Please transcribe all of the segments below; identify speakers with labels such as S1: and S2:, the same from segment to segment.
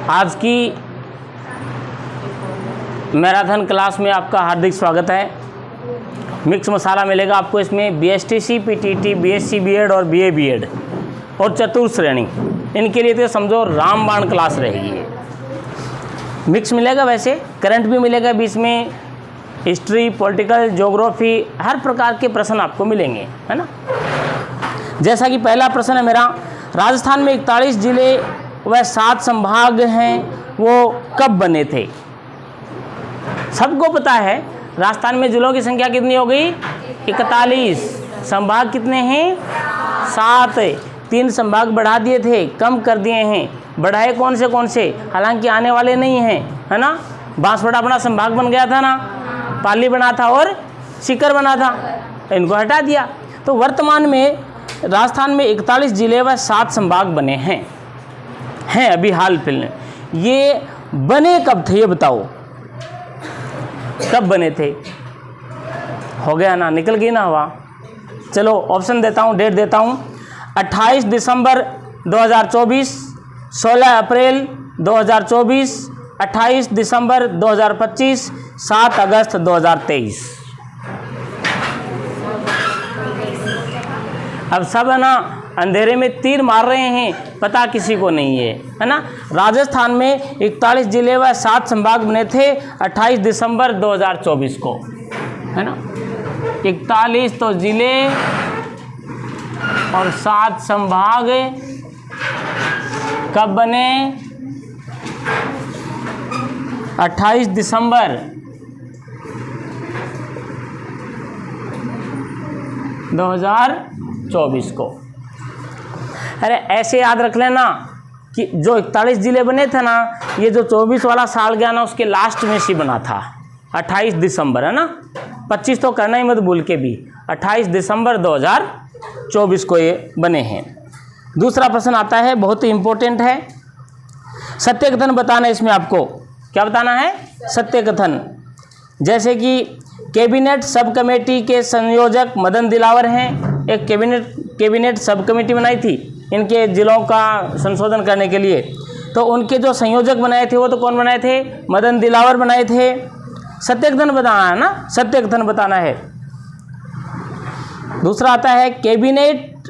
S1: आज की marathon class में आपका हार्दिक स्वागत है। मिक्स मसाला मिलेगा आपको इसमें बीएसटीसी, पीटीटी, बीएससी बीएड और बीए बीएड और चतुर्थ श्रेणी। इनके लिए तो समझो रामबाण क्लास रहेगी ये। मिक्स मिलेगा, वैसे करंट भी मिलेगा बीच में, हिस्ट्री, पॉलिटिकल, ज्योग्राफी, हर प्रकार के प्रश्न आपको मिलेंगे, है ना। जैसा कि पहला प्रश्न है मेरा, राजस्थान में 41 जिले व 7 संभाग हैं, वो कब बने थे? सबको पता है राजस्थान में जिलों की संख्या कितनी हो गई? 41। संभाग कितने हैं? 7। 3 संभाग बढ़ा दिए थे, कम कर दिए हैं। बढ़ाए कौन से? हालांकि आने वाले नहीं हैं, है ना। बांसवाड़ा अपना संभाग बन गया था ना, पाली बना था और सीकर बना था, इनको हटा दिया। तो वर्तमान में राजस्थान में 41 जिले व 7 संभाग बने हैं अभी हाल फिलहाल। ये बने कब थे ये बताओ, कब बने थे? हो गया ना, निकल गई ना हवा। चलो ऑप्शन देता हूँ, डेट देता हूँ। 28 दिसंबर 2024, 16 अप्रैल 2024, 28 दिसंबर 2025, 7 अगस्त 2023। अब सब है ना अंधेरे में तीर मार रहे हैं, पता किसी को नहीं है ना। राजस्थान में 41 जिले व 7 संभाग बने थे 28 दिसंबर 2024 को, है ना। 41 तो जिले और 7 संभाग कब बने? 28 दिसंबर 2024 को। अरे ऐसे याद रख लेना कि जो 41 जिले बने थे ना, ये जो 24 वाला साल गया ना, उसके लास्ट में से बना था 28 दिसंबर, है ना। 25 तो करना ही मत भूल के भी। 28 दिसंबर 2024 को ये बने हैं। दूसरा प्रश्न आता है, बहुत ही इम्पोर्टेंट है। सत्य कथन बताना है इसमें आपको। क्या बताना है? सत्य कथन। जैसे कि कैबिनेट सब कमेटी के संयोजक मदन दिलावर हैं। एक कैबिनेट सब कमेटी बनाई थी इनके जिलों का संशोधन करने के लिए, तो उनके जो संयोजक बनाए थे वो तो कौन बनाए थे? मदन दिलावर बनाए थे। सत्य कथन बताना है ना, सत्य कथन बताना है। दूसरा आता है, कैबिनेट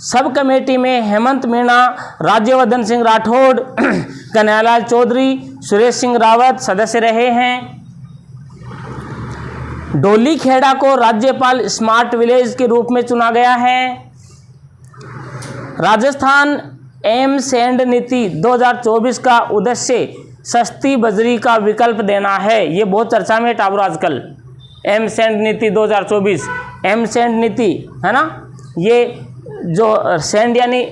S1: सब कमेटी में हेमंत मीणा, राज्यवर्धन सिंह राठौड़, कन्हैयालाल चौधरी, सुरेश सिंह रावत सदस्य रहे हैं। डोली खेड़ा को राज्यपाल स्मार्ट विलेज के रूप में चुना गया है। राजस्थान एम्स एंड नीति 2024 का उद्देश्य सस्ती बजरी का विकल्प देना है। ये बहुत चर्चा में टावर आजकल। एम्स एंड नीति 2024, एम्स एंड नीति, है ना। ये जो सैंड यानी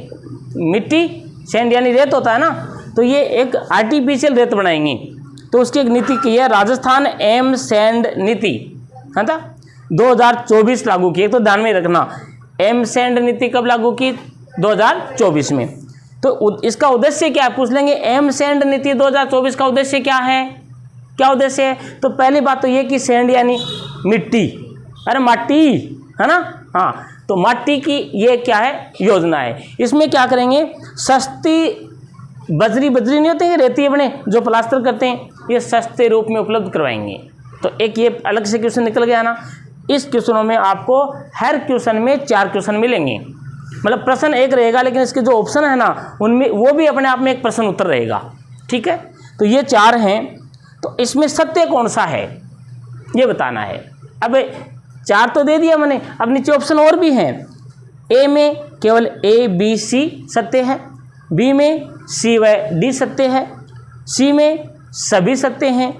S1: मिट्टी, सैंड यानी रेत होता है ना, तो ये एक आर्टिफिशियल रेत बनाएंगे, तो उसकी एक नीति की है राजस्थान एम्स एंड नीति, है ना। 2024 लागू की, तो ध्यान में रखना। एम्स एंड नीति कब लागू की? 2024 में। तो इसका उद्देश्य क्या है? पूछ लेंगे एम्स एंड नीति 2024 का उद्देश्य क्या है? क्या उद्देश्य है? तो पहली बात तो ये कि सैंड यानी मिट्टी, अरे माटी, है ना। हाँ, तो माटी की ये क्या है? योजना है। इसमें क्या करेंगे? सस्ती बजरी नहीं होती है, रेती अपने जो प्लास्टर करते हैं, ये सस्ते रूप में उपलब्ध करवाएंगे। तो एक ये अलग से क्वेश्चन निकल गया ना। इस क्वेश्चनों में आपको हर क्वेश्चन में 4 क्वेश्चन मिलेंगे, मतलब प्रश्न एक रहेगा, लेकिन इसके जो ऑप्शन है ना उनमें वो भी अपने आप में एक प्रश्न उत्तर रहेगा, ठीक है। तो ये 4 हैं, तो इसमें सत्य कौन सा है ये बताना है। अब 4 तो दे दिया मैंने, अब नीचे ऑप्शन और भी हैं। ए में केवल A, B, C सत्य है, बी में C व D सत्य है, सी में सभी सत्य हैं,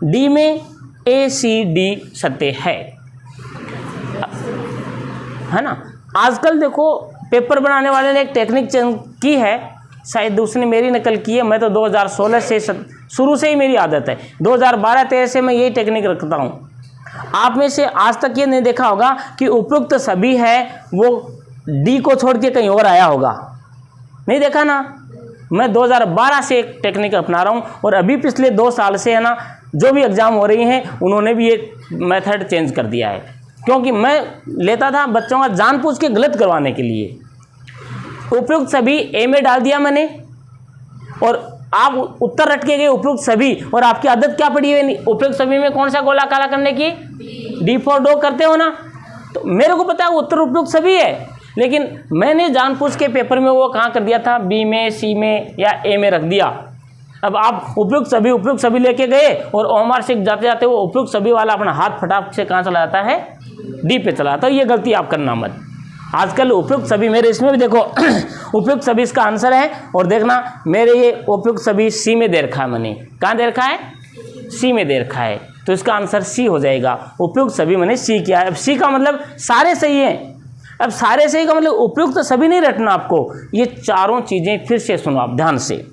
S1: डी में A, C, D सत्य है ना। आजकल देखो पेपर बनाने वाले ने एक टेक्निक की है, शायद उसने मेरी नकल की है। मैं तो 2016 से शुरू से ही मेरी आदत है, 2012-13 से मैं यही टेक्निक रखता हूँ। आप में से आज तक ये नहीं देखा होगा कि उपयुक्त सभी है वो डी को छोड़ के कहीं और आया होगा, नहीं देखा ना। मैं 2012 से एक टेक्निक अपना रहा हूँ, और अभी पिछले 2 साल से है ना जो भी एग्ज़ाम हो रही हैं उन्होंने भी ये मेथड चेंज कर दिया है, क्योंकि मैं लेता था बच्चों का जानबूझ के गलत करवाने के लिए। उपयुक्त सभी ए में डाल दिया मैंने, और आप उत्तर रट के गए उपयुक्त सभी, और आपकी आदत क्या पड़ी है उपयुक्त सभी में कौन सा गोला काला करने की, डी फॉर डॉग करते हो ना। तो मेरे को पता है उत्तर उपयुक्त सभी है, लेकिन मैंने जानबूझ के पेपर में वो कहाँ कर दिया था, बी में, सी में या ए में रख दिया। अब आप उपयुक्त सभी लेके गए और ओमर सिख जाते जाते वो उपयुक्त सभी वाला अपना हाथ फटाक से कहाँ चला जाता है, डी पे चला जाता है। ये गलती आप करना मत। आजकल उपयुक्त सभी, मेरे इसमें भी देखो उपयुक्त सभी इसका आंसर है, और देखना मेरे ये उपयुक्त सभी सी में दे रखा है, मैंने कहाँ दे रखा है, सी में दे रखा है, तो इसका आंसर सी हो जाएगा। उपयुक्त सभी मैंने सी किया है। अब सी का मतलब सारे सही हैं। अब सारे सही का मतलब उपयुक्त सभी नहीं रटना आपको, ये चारों चीजें फिर से सुनो आप ध्यान से।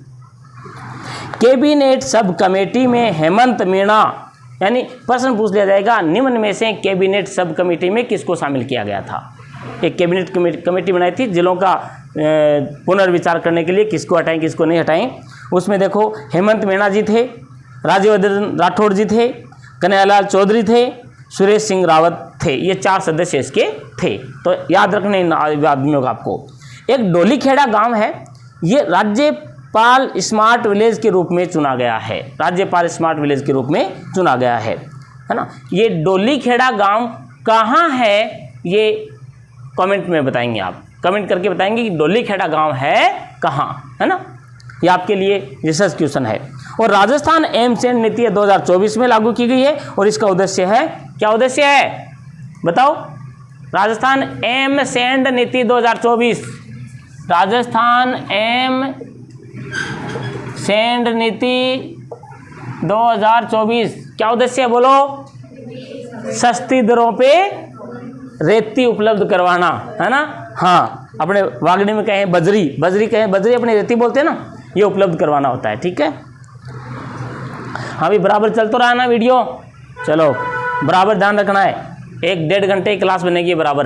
S1: कैबिनेट सब कमेटी में हेमंत मीणा, यानी प्रश्न पूछ लिया जाएगा निम्न में से कैबिनेट सब कमेटी में किसको शामिल किया गया था। एक कैबिनेट कमेटी बनाई थी जिलों का पुनर्विचार करने के लिए, किसको हटाएं किसको नहीं हटाएं। उसमें देखो हेमंत मीणा जी थे, राज्यवर्धन राठौड़ जी थे, कन्हैयालाल चौधरी थे, सुरेश सिंह रावत थे। ये 4 सदस्य इसके थे, तो याद रखने इन आदमियों का आपको। एक डोलीखेड़ा गांव है, ये राज्यपाल स्मार्ट विलेज के रूप में चुना गया है, राज्यपाल स्मार्ट विलेज के रूप में चुना गया है ना। ये डोलीखेड़ा गांव कहाँ है, ये कमेंट में बताएंगे आप, कमेंट करके बताएंगे कि डोलीखेड़ा गांव है कहाँ, है ना। ये आपके लिए रिसर्च क्वेश्चन है। और राजस्थान एम्स एंड नीति 2024 में लागू की गई है, और इसका उद्देश्य है, क्या उद्देश्य है बताओ। राजस्थान एम्स एंड नीति 2024, राजस्थान एम्स एंड नीति 2024 क्या उद्देश्य है बोलो। सस्ती दरों पे रेती उपलब्ध करवाना, है ना। हाँ, अपने वागड़ी में कहें बजरी, बजरी अपने रेती बोलते हैं ना, ये उपलब्ध करवाना होता है, ठीक है। हाँ भी बराबर चल तो रहा है ना वीडियो, चलो बराबर ध्यान रखना है, 1-1.5 घंटे की क्लास बनेगी बराबर।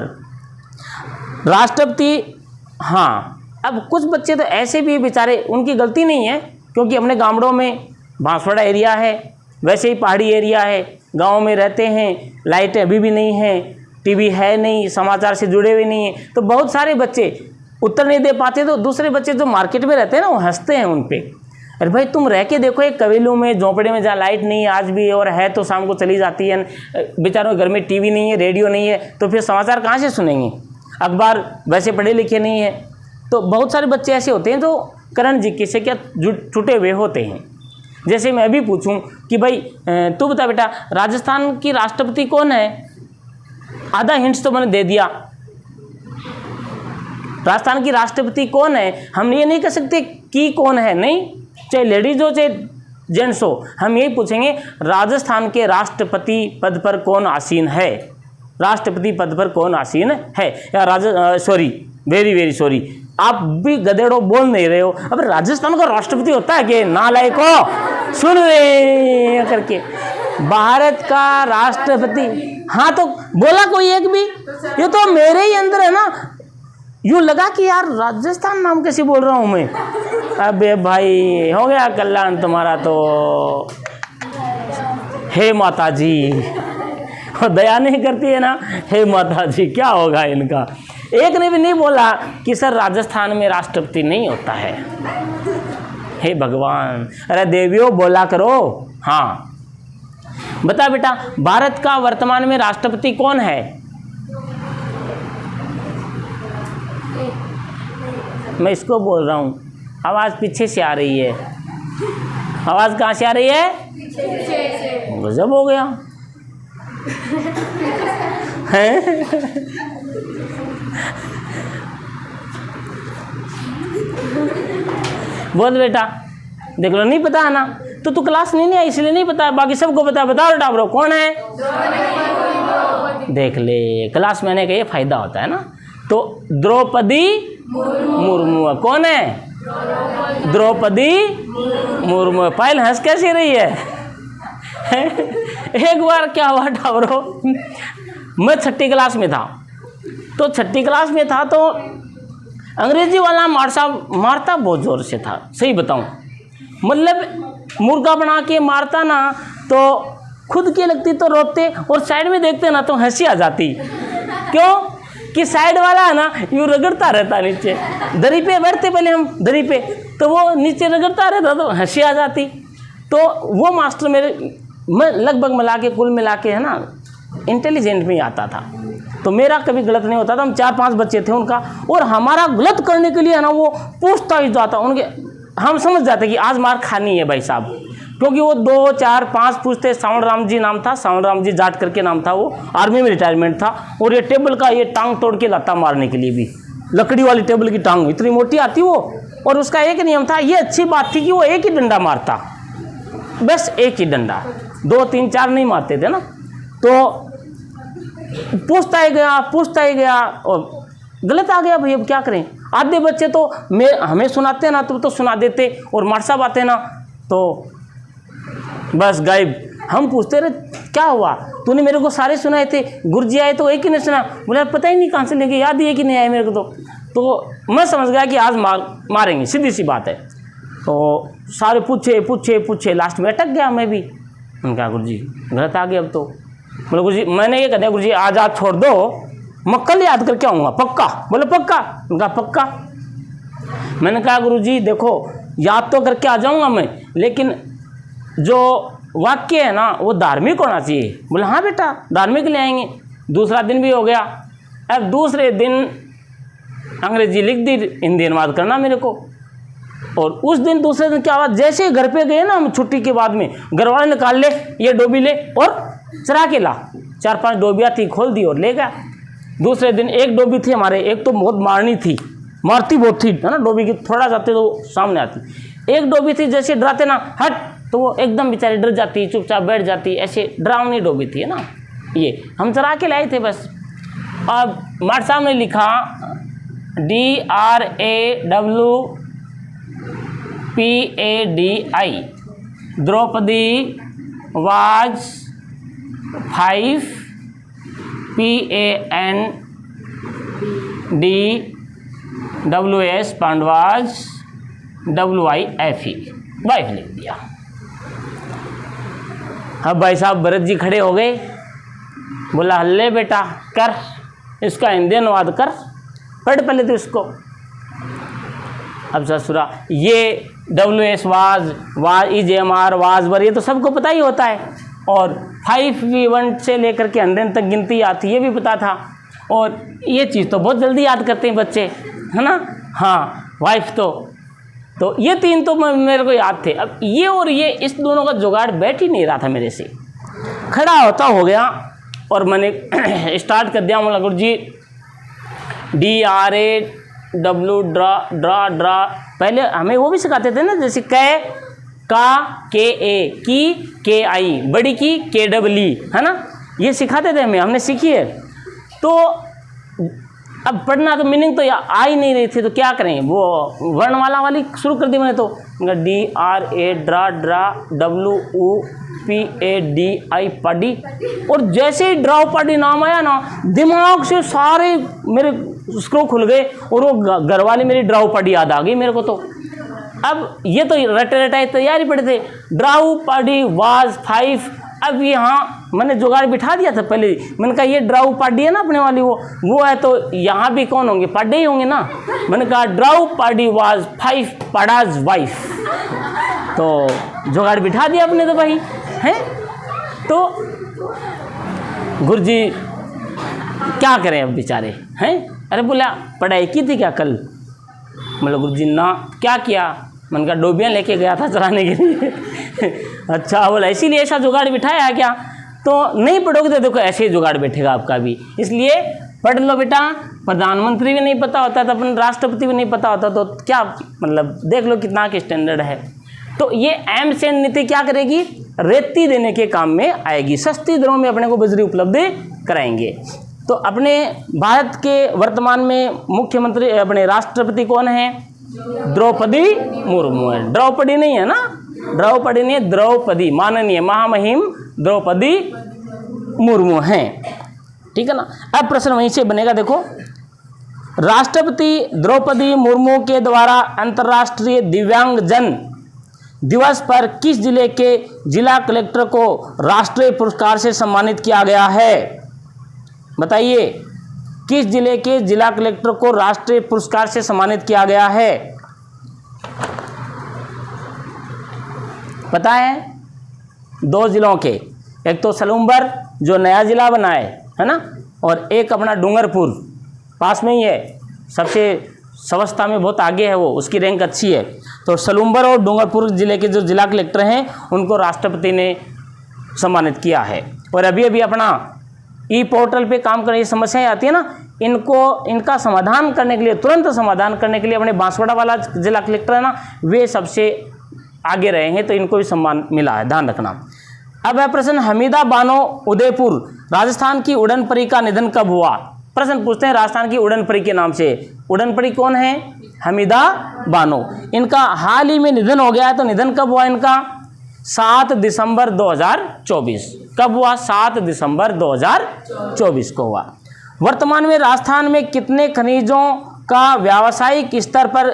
S1: राष्ट्रपति, हाँ अब कुछ बच्चे तो ऐसे भी बेचारे, उनकी गलती नहीं है, क्योंकि अपने गांवों में बांसवाड़ा एरिया है, वैसे ही पहाड़ी एरिया है, गाँव में रहते हैं, लाइटें अभी भी नहीं हैं, टीवी है नहीं, समाचार से जुड़े हुए नहीं हैं, तो बहुत सारे बच्चे उत्तर नहीं दे पाते। तो दूसरे बच्चे जो मार्केट में रहते हैं ना, वो हंसते हैं उन पे, अरे भाई तुम रह के देखो एक कबीलों में, झोंपड़े में, जहाँ लाइट नहीं है आज भी, और है तो शाम को चली जाती है, बेचारों के घर में टीवी नहीं है, रेडियो नहीं है, तो फिर समाचार कहाँ से सुनेंगे, अखबार वैसे पढ़े लिखे नहीं है। तो बहुत सारे बच्चे ऐसे होते हैं जो करण जी से क्या छुटे हुए होते हैं। जैसे मैं अभी पूछूं कि भाई तू बता बेटा राजस्थान की राष्ट्रपति कौन है, आधा हिंट्स तो मैंने दे दिया। राजस्थान की राष्ट्रपति कौन है, हम ये नहीं कह सकते कि कौन है, नहीं, चाहे लेडीज हो चाहे जेंट्स हो, हम यही पूछेंगे राजस्थान के राष्ट्रपति पद पर कौन आसीन है, राष्ट्रपति पद पर कौन आसीन है। या सॉरी, वेरी सॉरी, आप भी गधेड़ो बोल नहीं रहे हो। अब राजस्थान का राष्ट्रपति होता है कि नालायक हो, सुन रहे करके, भारत का राष्ट्रपति, हाँ तो बोला कोई एक भी, ये तो मेरे ही अंदर है ना, यूँ लगा कि यार राजस्थान नाम कैसे बोल रहा हूँ मैं। अबे भाई हो गया कल्याण तुम्हारा तो, हे माता जी, और दया नहीं करती है ना, हे माता जी क्या होगा इनका। एक ने भी नहीं बोला कि सर राजस्थान में राष्ट्रपति नहीं होता है, हे भगवान, अरे देवियों बोला करो। हाँ बता बेटा भारत का वर्तमान में राष्ट्रपति कौन है। मैं इसको बोल रहा हूँ, आवाज़ पीछे से आ रही है, आवाज़ कहाँ से आ रही है, गजब हो गया है। बोल बेटा, देख लो नहीं पता है ना, तो तू क्लास नहीं आई इसलिए नहीं पता, बाकी सबको पता। बताओ बेटा ब्रो कौन है, देख ले क्लास में आने का ये फायदा होता है ना। तो द्रौपदी मुर्मू कौन है, द्रौपदी मुर्मू। पायल हंस कैसी रही है एक बार क्या हुआ टावरो, मैं 6ठी क्लास में था, तो 6ठी क्लास में था तो अंग्रेजी वाला मारता बहुत ज़ोर से था, सही बताऊं, मतलब मुर्गा बना के मारता ना, तो खुद की लगती तो रोते, और साइड में देखते ना तो हंसी आ जाती। क्यों कि साइड वाला है ना यूँ रगड़ता रहता नीचे, दरी पे बैठते पहले हम दरी पे, तो वो नीचे रगड़ता रहता तो हंसी आ जाती। तो वो मास्टर मैं लगभग मिला के कुल मिला के है ना इंटेलिजेंट में ही आता था, तो मेरा कभी गलत नहीं होता था। हम 4-5 बच्चे थे उनका, और हमारा गलत करने के लिए है ना वो पूछता ही जाता उनके, हम समझ जाते कि आज मार खानी है भाई साहब, क्योंकि वो 2, 4, 5 पूछते। सावण राम जी नाम था, सावण राम जी जाट करके नाम था, वो आर्मी में रिटायरमेंट था। और ये टेबल का ये टांग तोड़ के लाता मारने के लिए भी, लकड़ी वाली टेबल की टांग इतनी मोटी आती वो। और उसका एक नियम था, ये अच्छी बात थी कि वो एक ही डंडा मारता, बस एक ही डंडा, 2, 3, 4 नहीं मारते थे ना। तो पूछता ही गया और गलत आ गया भाई, अब क्या करें। आधे बच्चे तो हमें सुनाते ना तो सुना देते, और मार साहब आते ना तो बस गायब। हम पूछते रहे क्या हुआ, तूने मेरे को सारे सुनाए थे, गुरुजी आए तो एक ही नहीं सुना। बोला पता ही नहीं कहाँ से लेके, याद ही एक ही नहीं आया मेरे को। तो मैं समझ गया कि आज मारेंगे, सीधी सी बात है। तो सारे पूछे, लास्ट में अटक गया मैं भी। मैंने कहा गुरुजी गलत आ गया अब तो। बोले गुरुजी, मैंने ये कह दिया गुरुजी आज आप छोड़ दो, मैं कल याद करके आऊँगा पक्का। बोले पक्का? उनका पक्का। मैंने कहा गुरुजी देखो याद तो करके आ जाऊँगा मैं, लेकिन जो वाक्य है ना वो धार्मिक होना चाहिए। बोले हाँ बेटा धार्मिक ले आएंगे। दूसरा दिन भी हो गया। अब दूसरे दिन अंग्रेजी लिख दी, हिंदी अनुवाद करना मेरे को। और उस दिन दूसरे दिन क्या हुआ, जैसे ही घर पे गए ना हम छुट्टी के बाद में, घर वाले निकाल ले, ये डोबी ले और चरा के ला। 4-5 डोबियाँ थी, खोल दी और ले गया। दूसरे दिन एक डोबी थी हमारे, एक तो बहुत मारती बहुत थी है ना, डोबी की थोड़ा जाते तो सामने आती। एक डोबी थी जैसे डराते ना हट, तो वो एकदम बेचारी डर जाती, चुपचाप बैठ जाती, ऐसे डरावनी डोबी थी है ना। ये हम चरा के लाए थे बस। अब मार साहब ने लिखा DRAWPADI, Draupadi was 5 PANDWS Pandavas WIFE wife लिख दिया। अब भाई साहब भरत जी खड़े हो गए, बोला हल्ले बेटा कर, इसका हिंदी अनुवाद कर, पढ़ पहले तो इसको। अब ससुरा ये WS वाज EJMR वाज वर ये तो सबको पता ही होता है, और 5V1 से लेकर के 100 तक गिनती आती ये भी पता था, और ये चीज़ तो बहुत जल्दी याद करते हैं बच्चे है ना। हाँ वाइफ तो ये 3 तो मेरे को याद थे। अब ये और ये इस दोनों का जुगाड़ बैठ ही नहीं रहा था मेरे से। खड़ा होता हो गया और मैंने स्टार्ट कर दिया। मतलब गुरुजी DRAW ड्रा पहले हमें वो भी सिखाते थे ना, जैसे KA की KI, बड़ी की KEE है ना, ये सिखाते थे हमने सीखी है। तो अब पढ़ना तो मीनिंग तो आ ही नहीं रही थी, तो क्या करें, वो वर्णमाला वाली शुरू कर दी मैंने। तो DRA ड्रा WUPADI पढ़ी, और जैसे ही ड्राउपदी नाम आया ना दिमाग से सारे मेरे स्क्रू खुल गए, और वो घर वाली मेरी ड्राउपदी याद आ गई मेरे को। तो अब ये तो रटे तैयारी पड़े थे, ड्राउपदी वाज 5। अब यहाँ मैंने जुगाड़ बिठा दिया था पहले, मैंने कहा ये ड्राउपदी है ना अपने वाली, वो है, तो यहाँ भी कौन होंगे, पाड्डे ही होंगे ना। मैंने कहा ड्राउपदी वाज 5 पाडाज वाइफ, तो जुगाड़ बिठा दिया अपने तो भाई हैं। तो गुरुजी क्या करें अब बेचारे हैं। अरे बोला पढ़ाई की थी क्या कल? मतलब गुरुजी ना, क्या किया? मैंने कहा डोबियाँ लेके गया था चराने के लिए। अच्छा बोला इसीलिए ऐसा जुगाड़ बिठाया है क्या? तो नहीं पढ़ोगे तो देखो ऐसे ही जुगाड़ बैठेगा आपका भी, इसलिए पढ़ लो बेटा। प्रधानमंत्री भी नहीं पता होता तो अपन राष्ट्रपति भी नहीं पता होता, तो क्या मतलब देख लो कितना के स्टैंडर्ड है। तो ये एमसेंड नीति क्या करेगी, रेती देने के काम में आएगी, सस्ती दरों में अपने को बजरी उपलब्ध कराएंगे। तो अपने भारत के वर्तमान में मुख्यमंत्री अपने राष्ट्रपति कौन है? द्रौपदी मुर्मू है। द्रौपदी नहीं है ना, द्रौपदी नहीं है, द्रौपदी माननीय महामहिम द्रौपदी मुर्मू हैं, ठीक है ना। अब प्रश्न वहीं से बनेगा, देखो राष्ट्रपति द्रौपदी मुर्मू के द्वारा अंतर्राष्ट्रीय दिव्यांगजन दिवस पर किस जिले के जिला कलेक्टर को राष्ट्रीय पुरस्कार से सम्मानित किया गया है? बताइए। किस जिले के जिला कलेक्टर को राष्ट्रीय पुरस्कार से सम्मानित किया गया है? पता है? 2 जिलों के, एक तो सलूम्बर जो नया जिला बना है ना, और एक अपना डूंगरपुर पास में ही है, सबसे स्वच्छता में बहुत आगे है वो, उसकी रैंक अच्छी है। तो सलूम्बर और डूंगरपुर जिले के जो जिला कलेक्टर हैं उनको राष्ट्रपति ने सम्मानित किया है। और अभी अभी अपना ई पोर्टल पे काम करने की समस्याएं आती है ना, इनका समाधान करने के लिए, तुरंत समाधान करने के लिए अपने बांसवाड़ा वाला जिला कलेक्टर है ना, वे सबसे आगे रहे हैं, तो इनको भी सम्मान मिला है, ध्यान रखना। अब है प्रश्न, हमीदा बानो उदयपुर राजस्थान की उड़न परी का निधन कब हुआ? प्रश्न पूछते हैं राजस्थान की उड़न परी के नाम से। उड़न परी कौन है? हमीदा बानो। इनका हाल ही में निधन हो गया है, तो निधन कब हुआ इनका? 7 दिसंबर 2024। कब हुआ? 7 दिसंबर 2024 को हुआ। वर्तमान में राजस्थान में कितने खनिजों का व्यावसायिक स्तर पर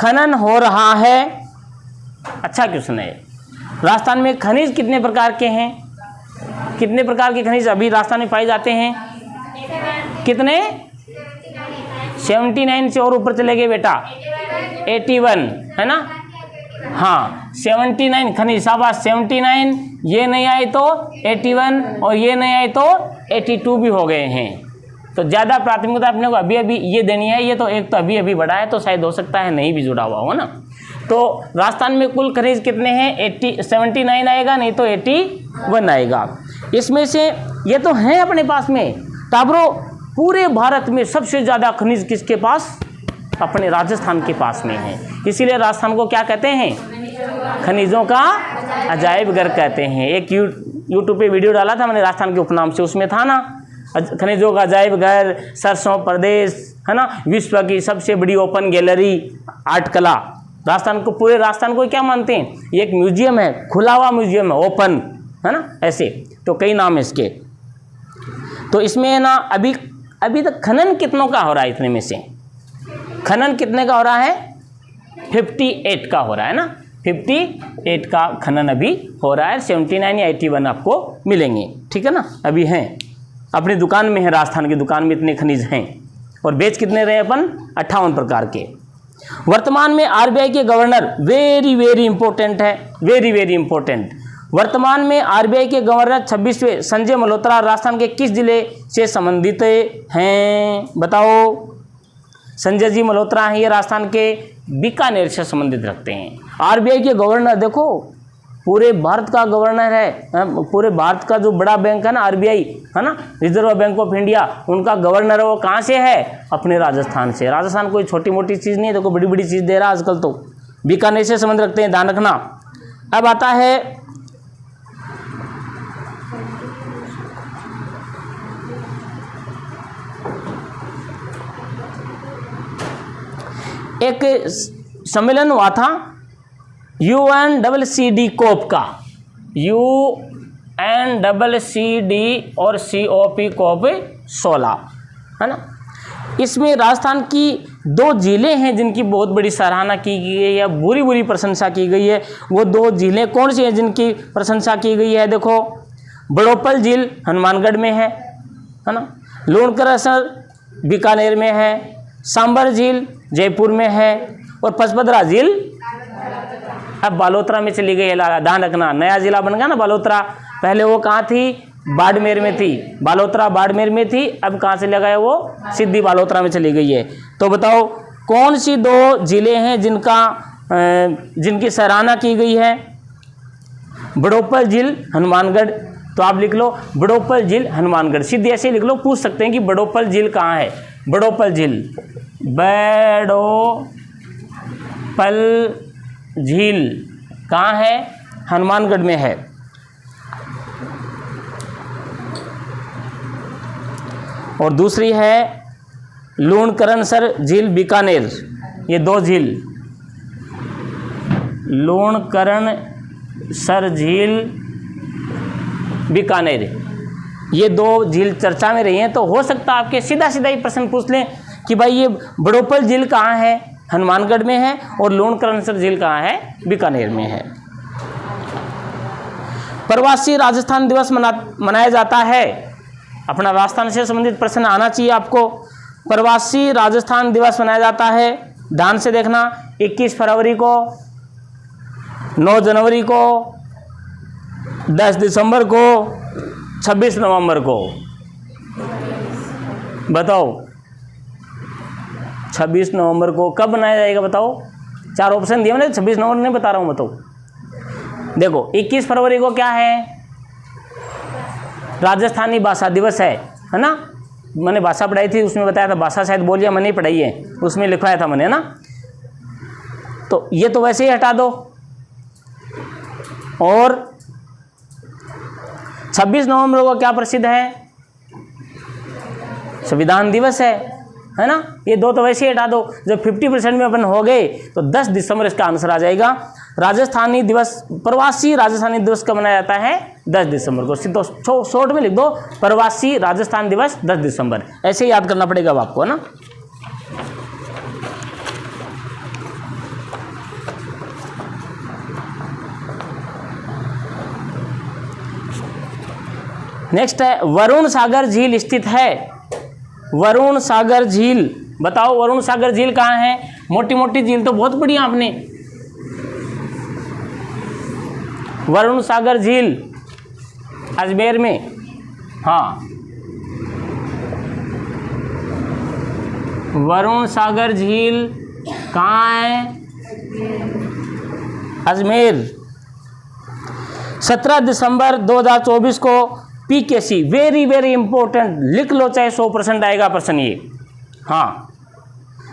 S1: खनन हो रहा है? अच्छा क्वेश्चन है। राजस्थान में खनिज कितने प्रकार के हैं? कितने प्रकार के खनिज अभी राजस्थान में पाए जाते हैं? कितने? 79 से और ऊपर चले गए बेटा, 81 है ना? हाँ 79 खनिज, शाबाश 79, ये नहीं आए तो 81 और ये नहीं आए तो 82 भी हो गए हैं। तो ज़्यादा प्राथमिकता अपने को अभी अभी ये देनी है। ये तो एक तो अभी अभी बढ़ा है, तो शायद हो सकता है नहीं भी जुड़ा हुआ हो ना। तो राजस्थान में कुल खनिज कितने हैं? 79 आएगा, नहीं तो 81 आएगा। इसमें से ये तो हैं अपने पास में टाबरो, पूरे भारत में सबसे ज़्यादा खनिज किसके पास? अपने राजस्थान के पास में है। इसीलिए राजस्थान को क्या कहते हैं? खनिजों का अजायब घर कहते हैं। एक यूट्यूब पे वीडियो डाला था मैंने राजस्थान के उपनाम से, उसमें था ना खनिजों का अजायब घर, सरसों प्रदेश है ना, विश्व की सबसे बड़ी ओपन गैलरी, आर्ट कला। राजस्थान को, पूरे राजस्थान को क्या मानते हैं? ये एक म्यूजियम है, खुला हुआ म्यूजियम है, ओपन है ना, ऐसे तो कई नाम है इसके। तो इसमें ना अभी तक खनन कितनों का हो रहा है? इतने में से खनन कितने का हो रहा है? 58 का हो रहा है ना, 58 का खनन अभी हो रहा है। 79 या 81 आपको मिलेंगे, ठीक है ना। अभी हैं अपनी दुकान में है, राजस्थान की दुकान में इतने खनिज हैं। और बेच कितने रहे अपन? 58 प्रकार के। वर्तमान में आरबीआई के गवर्नर, वेरी इंपॉर्टेंट है, वेरी इंपॉर्टेंट। वर्तमान में आरबीआई के गवर्नर 26वें संजय मल्होत्रा राजस्थान के किस जिले से संबंधित हैं? बताओ। संजय जी मल्होत्रा हैं, ये राजस्थान के बीकानेर से संबंधित रखते हैं। आरबीआई के गवर्नर देखो, पूरे भारत का गवर्नर है, पूरे भारत का जो बड़ा बैंक है ना आरबीआई है ना, रिजर्व बैंक ऑफ इंडिया, उनका गवर्नर है, वो कहाँ से है? अपने राजस्थान से। राजस्थान कोई छोटी मोटी चीज़ नहीं है, देखो बड़ी चीज़ दे रहा है आजकल। तो बीकानेर से संबंध रखते हैं, ध्यान रखना। अब आता है एक सम्मेलन हुआ था UNCCD कोप का, UNCCD और COP कोप 16 है ना। इसमें राजस्थान की 2 जिले हैं जिनकी बहुत बड़ी सराहना की गई है या बुरी प्रशंसा की गई है। वो 2 जिले कौन सी हैं जिनकी प्रशंसा की गई है? देखो, बड़ोपल झील हनुमानगढ़ में है ना, लूणकरसर बीकानेर में है, सांबर झील जयपुर में है, और पचपदरा झील अब बालोतरा में चली गई है। ध्यान रखना, नया जिला बन गया ना बालोतरा। पहले वो कहाँ थी? बाड़मेर में थी। बालोतरा बाड़मेर में थी, अब कहाँ से लगा है? वो सीधी बालोतरा में चली गई है। तो बताओ कौन सी 2 जिले हैं जिनकी सराहना की गई है? बड़ोपल झील हनुमानगढ़। तो आप लिख लो बड़ोपल झील हनुमानगढ़, सीधे ऐसे लिख लो। पूछ सकते हैं कि बड़ोपल झील कहाँ है? बड़ोपल झील, बड़ोपल झील कहाँ है? हनुमानगढ़ में है। और दूसरी है लूणकरणसर झील बीकानेर। ये 2 झील, लूणकरणसर झील बीकानेर, ये 2 झील चर्चा में रही हैं। तो हो सकता है आपके सीधा ही प्रश्न पूछ लें कि भाई ये बड़ोपल झील कहाँ है? हनुमानगढ़ में है। और लूणकरणसर झील कहाँ है? बीकानेर में है। प्रवासी राजस्थान दिवस मनाया जाता है अपना राजस्थान से संबंधित प्रश्न आना चाहिए आपको। प्रवासी राजस्थान दिवस मनाया जाता है, ध्यान से देखना, 21 फरवरी को, 9 जनवरी को, 10 दिसंबर को, 26 नवंबर को। बताओ 26 नवंबर को कब मनाया जाएगा बताओ। 4 ऑप्शन दिए मैंने, 26 नवंबर नहीं बता रहा हूँ, बताओ। देखो 21 फरवरी को क्या है, राजस्थानी भाषा दिवस है ना। मैंने भाषा पढ़ाई थी, उसमें बताया था, भाषा शायद बोलिया मैंने पढ़ाई है, उसमें लिखवाया था मैंने, है ना। तो ये तो वैसे ही हटा दो। और 26 नवंबर को क्या प्रसिद्ध है, संविधान दिवस है ना। ये दो तो वैसे ही हटा दो। जब 50% में अपन हो गए तो 10 दिसंबर इसका आंसर आ जाएगा। राजस्थानी दिवस, प्रवासी राजस्थानी दिवस कब मनाया जाता है, 10 दिसंबर को। सीधो शॉर्ट में लिख दो, प्रवासी राजस्थान दिवस 10 दिसंबर, ऐसे ही याद करना पड़ेगा अब आपको, है ना। नेक्स्ट है, वरुण सागर झील स्थित है। वरुण सागर झील, बताओ वरुण सागर झील कहाँ है। मोटी मोटी झील तो बहुत बढ़िया आपने। वरुण सागर झील अजमेर में, हाँ, वरुण सागर झील कहाँ है, अजमेर। 17 दिसंबर 2024 को पीकेसी, वेरी वेरी इंपॉर्टेंट, लिख लो चाहे 100% आएगा प्रश्न ये। हाँ,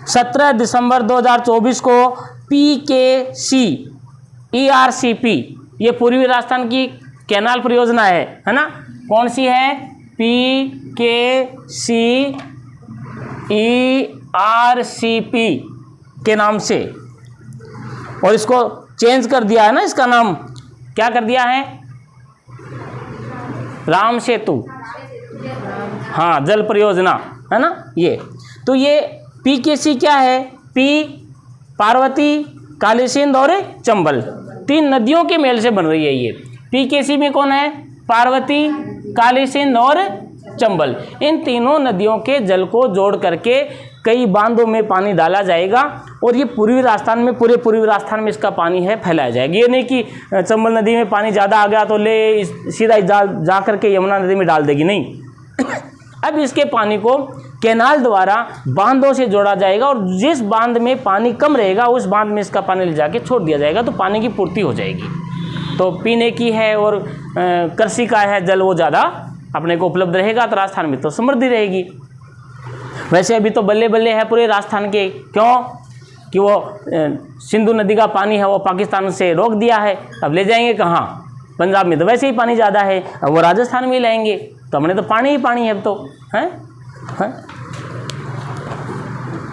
S1: 17 दिसंबर 2024 को पीकेसी ERCP, ये पूर्वी राजस्थान की कैनाल परियोजना है ना। कौन सी है, PKC ERCP के नाम से, और इसको चेंज कर दिया है ना, इसका नाम क्या कर दिया है, राम सेतु, हाँ, जल परियोजना, है ना। ये तो ये PKC क्या है, P पार्वती, काली सिंध और चंबल, 3 नदियों के मेल से बन रही है ये। PKC में कौन है, पार्वती, काली सिंध और चंबल। इन तीनों नदियों के जल को जोड़ करके कई बांधों में पानी डाला जाएगा, और ये पूर्वी राजस्थान में, पूरे पूर्वी राजस्थान में इसका पानी है फैलाया जाएगा। ये नहीं कि चंबल नदी में पानी ज़्यादा आ गया तो ले सीधा जा करके यमुना नदी में डाल देगी, नहीं। अब इसके पानी को कैनाल द्वारा बांधों से जोड़ा जाएगा, और जिस बांध में पानी कम रहेगा उस बांध में इसका पानी ले जाके छोड़ दिया जाएगा, तो पानी की पूर्ति हो जाएगी। तो पीने की है और कृषि का है जल, वो ज़्यादा अपने को उपलब्ध रहेगा, तो राजस्थान में तो समृद्धि रहेगी। वैसे अभी तो बल्ले बल्ले है पूरे राजस्थान के, क्यों कि वो सिंधु नदी का पानी है वो पाकिस्तान से रोक दिया है, अब ले जाएंगे कहाँ, पंजाब में तो वैसे ही पानी ज़्यादा है, अब वो राजस्थान में ही लाएंगे, तो हमने तो पानी ही पानी है अब तो, हैं।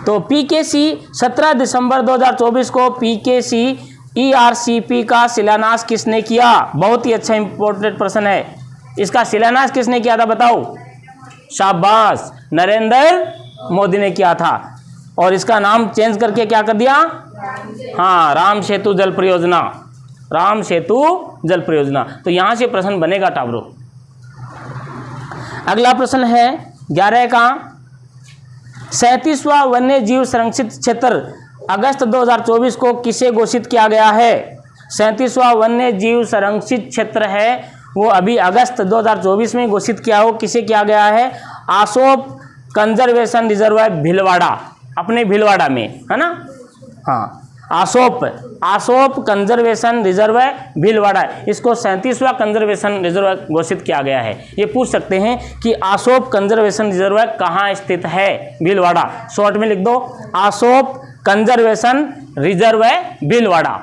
S1: तो PKC 17 दिसंबर 2024 को PKC ERCP का शिलान्यास किसने किया, बहुत ही अच्छा इंपॉर्टेंट प्रश्न है। इसका शिलान्यास किसने किया था बताओ, शाबाश, नरेंद्र मोदी ने किया था, और इसका नाम चेंज करके क्या कर दिया, हाँ, राम सेतु जल परियोजना, राम सेतु जल परियोजना। तो यहां से प्रश्न बनेगा टाबरो। अगला प्रश्न है 11 का, 37वां वन्य जीव संरक्षित क्षेत्र अगस्त 2024 को किसे घोषित किया गया है। 37वां वन्य जीव संरक्षित क्षेत्र है वो अभी अगस्त 2024 में घोषित किया हो, किसे किया गया है, आसोप कंजर्वेशन रिजर्व भीलवाड़ा, अपने भीलवाड़ा में, है ना। हाँ, आसोप कंजर्वेशन रिजर्व भीलवाड़ा, इसको 37वां कंजर्वेशन रिजर्व घोषित किया गया है। ये पूछ सकते हैं कि आसोप कंजर्वेशन रिजर्व कहाँ स्थित है, भीलवाड़ा। शॉर्ट में लिख दो, आसोप कंजर्वेशन रिजर्व भीलवाड़ा,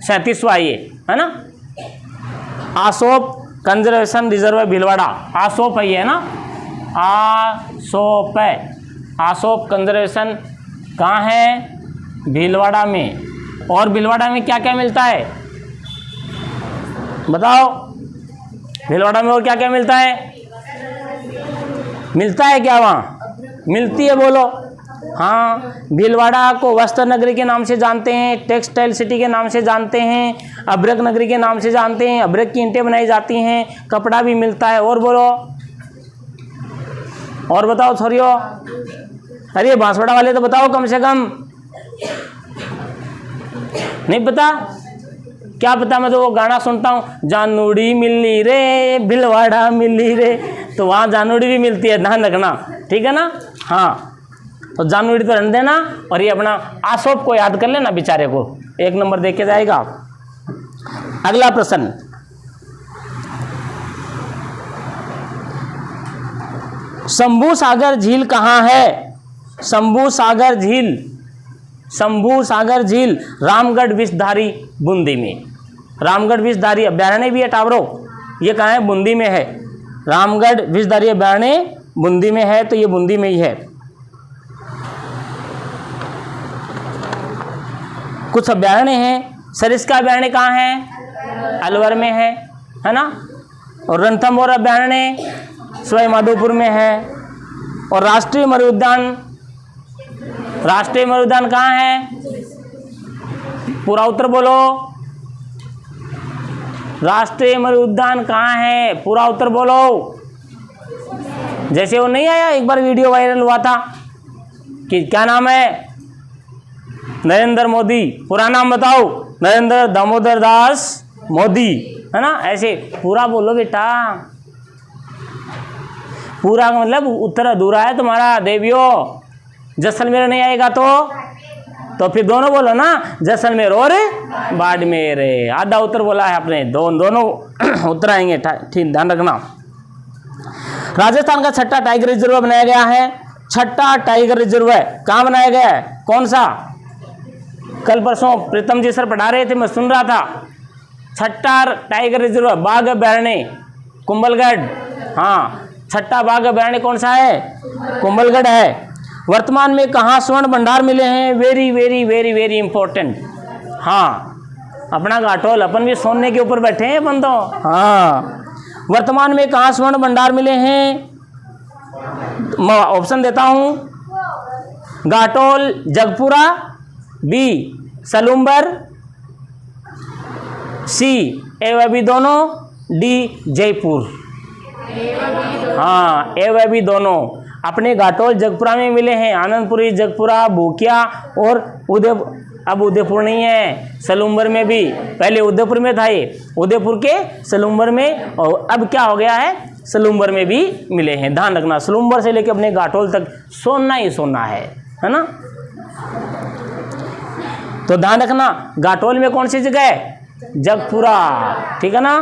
S1: 37वां ये, है ना। आसोप कंजर्वेशन रिजर्व भीलवाड़ा, आसोप है ये ना, आसोप है, आसोप कंजर्वेशन कहाँ है, भीलवाड़ा में। और भीलवाड़ा में क्या क्या मिलता है बताओ, भीलवाड़ा में और क्या क्या मिलता है, मिलता है क्या वहाँ, मिलती है बोलो। हाँ, भीलवाड़ा को वस्त्र नगरी के नाम से जानते हैं, टेक्सटाइल सिटी के नाम से जानते हैं, अभ्रक नगरी के नाम से जानते हैं, अभ्रक की ईंटें बनाई जाती हैं, कपड़ा भी मिलता है, और बोलो और बताओ छोरियो, अरे बांसवाड़ा वाले तो बताओ कम से कम। नहीं पता? क्या पता? मैं तो वो गाना सुनता हूँ, जानूड़ी मिली रे भिलवाड़ा मिली रे, तो वहाँ जानूड़ी भी मिलती है, ध्यान रखना, ठीक है ना। हाँ, तो जानूड़ी तो रन देना, और ये अपना आसोप को याद कर लेना, बेचारे को 1 नंबर देख के जाएगा। अगला प्रश्न, शंभू सागर झील कहाँ है? शंभू सागर झील, शंभू सागर झील रामगढ़ विषधारी बूंदी में। रामगढ़ विषधारी अभ्यारण्य भी है टावरो, ये कहाँ है? बूंदी में है। रामगढ़ विषधारी अभ्यारण्य बूंदी में है, तो ये बूंदी में ही है। कुछ अभ्यारण्य हैं, सरिस्का अभ्यारण्य कहाँ है? अलवर में है ना। और रणथंभौर अभ्यारण्य सवाई माधोपुर में है। और राष्ट्रीय मत्स्य उद्यान, राष्ट्रीय मत्स्य उद्यान कहाँ है? पूरा उत्तर बोलो, राष्ट्रीय मत्स्य उद्यान कहाँ है? पूरा उत्तर बोलो। जैसे वो नहीं आया एक बार वीडियो वायरल हुआ था कि क्या नाम है? नरेंद्र मोदी, पूरा नाम बताओ। नरेंद्र दामोदर दास मोदी, है ना। ऐसे पूरा बोलो बेटा, पूरा का मतलब उत्तर अधूरा है तुम्हारा देवियों। जैसलमेर नहीं आएगा तो फिर दोनों बोलो ना, जैसलमेर और बाड़मेर। आधा उत्तर बोला है आपने, दोनों उत्तर आएंगे, ठीक ध्यान रखना। राजस्थान का छठा टाइगर रिजर्व बनाया गया है। छठा टाइगर रिजर्व कहाँ बनाया गया है? कौन सा? कल परसों प्रीतम जी सर पढ़ा रहे थे, मैं सुन रहा था। छठा टाइगर रिजर्व बाघ अभ्यारण्य कुंभलगढ़। हाँ, छठा बाघ अभ्यारण्य कौन सा है? कुंभलगढ़ है। वर्तमान में कहाँ स्वर्ण भंडार मिले हैं? Very very very very important. हाँ, अपना घाटोल, अपन भी सोने के ऊपर बैठे हैं अपन तो। हाँ, वर्तमान में कहाँ स्वर्ण भंडार मिले हैं? मैं ऑप्शन देता हूँ, घाटोल, जगपुरा, बी सलूम्बर, सी ए व बी दोनों, डी जयपुर। हाँ, ए व बी दोनों अपने घाटोल जगपुरा में मिले हैं। आनंदपुरी, जगपुरा, भूकिया और उदयपुर। अब उदयपुर नहीं है, सलूम्बर में भी, पहले उदयपुर में था ये, उदयपुर के सलूम्बर में, और अब क्या हो गया है? सलूम्बर में भी मिले हैं। ध्यान रखना, सलूम्बर से लेकर अपने घाटोल तक सोना ही सोना है ना। तो ध्यान रखना, घाटोल में कौन सी जगह है? जगपुरा, ठीक है ना।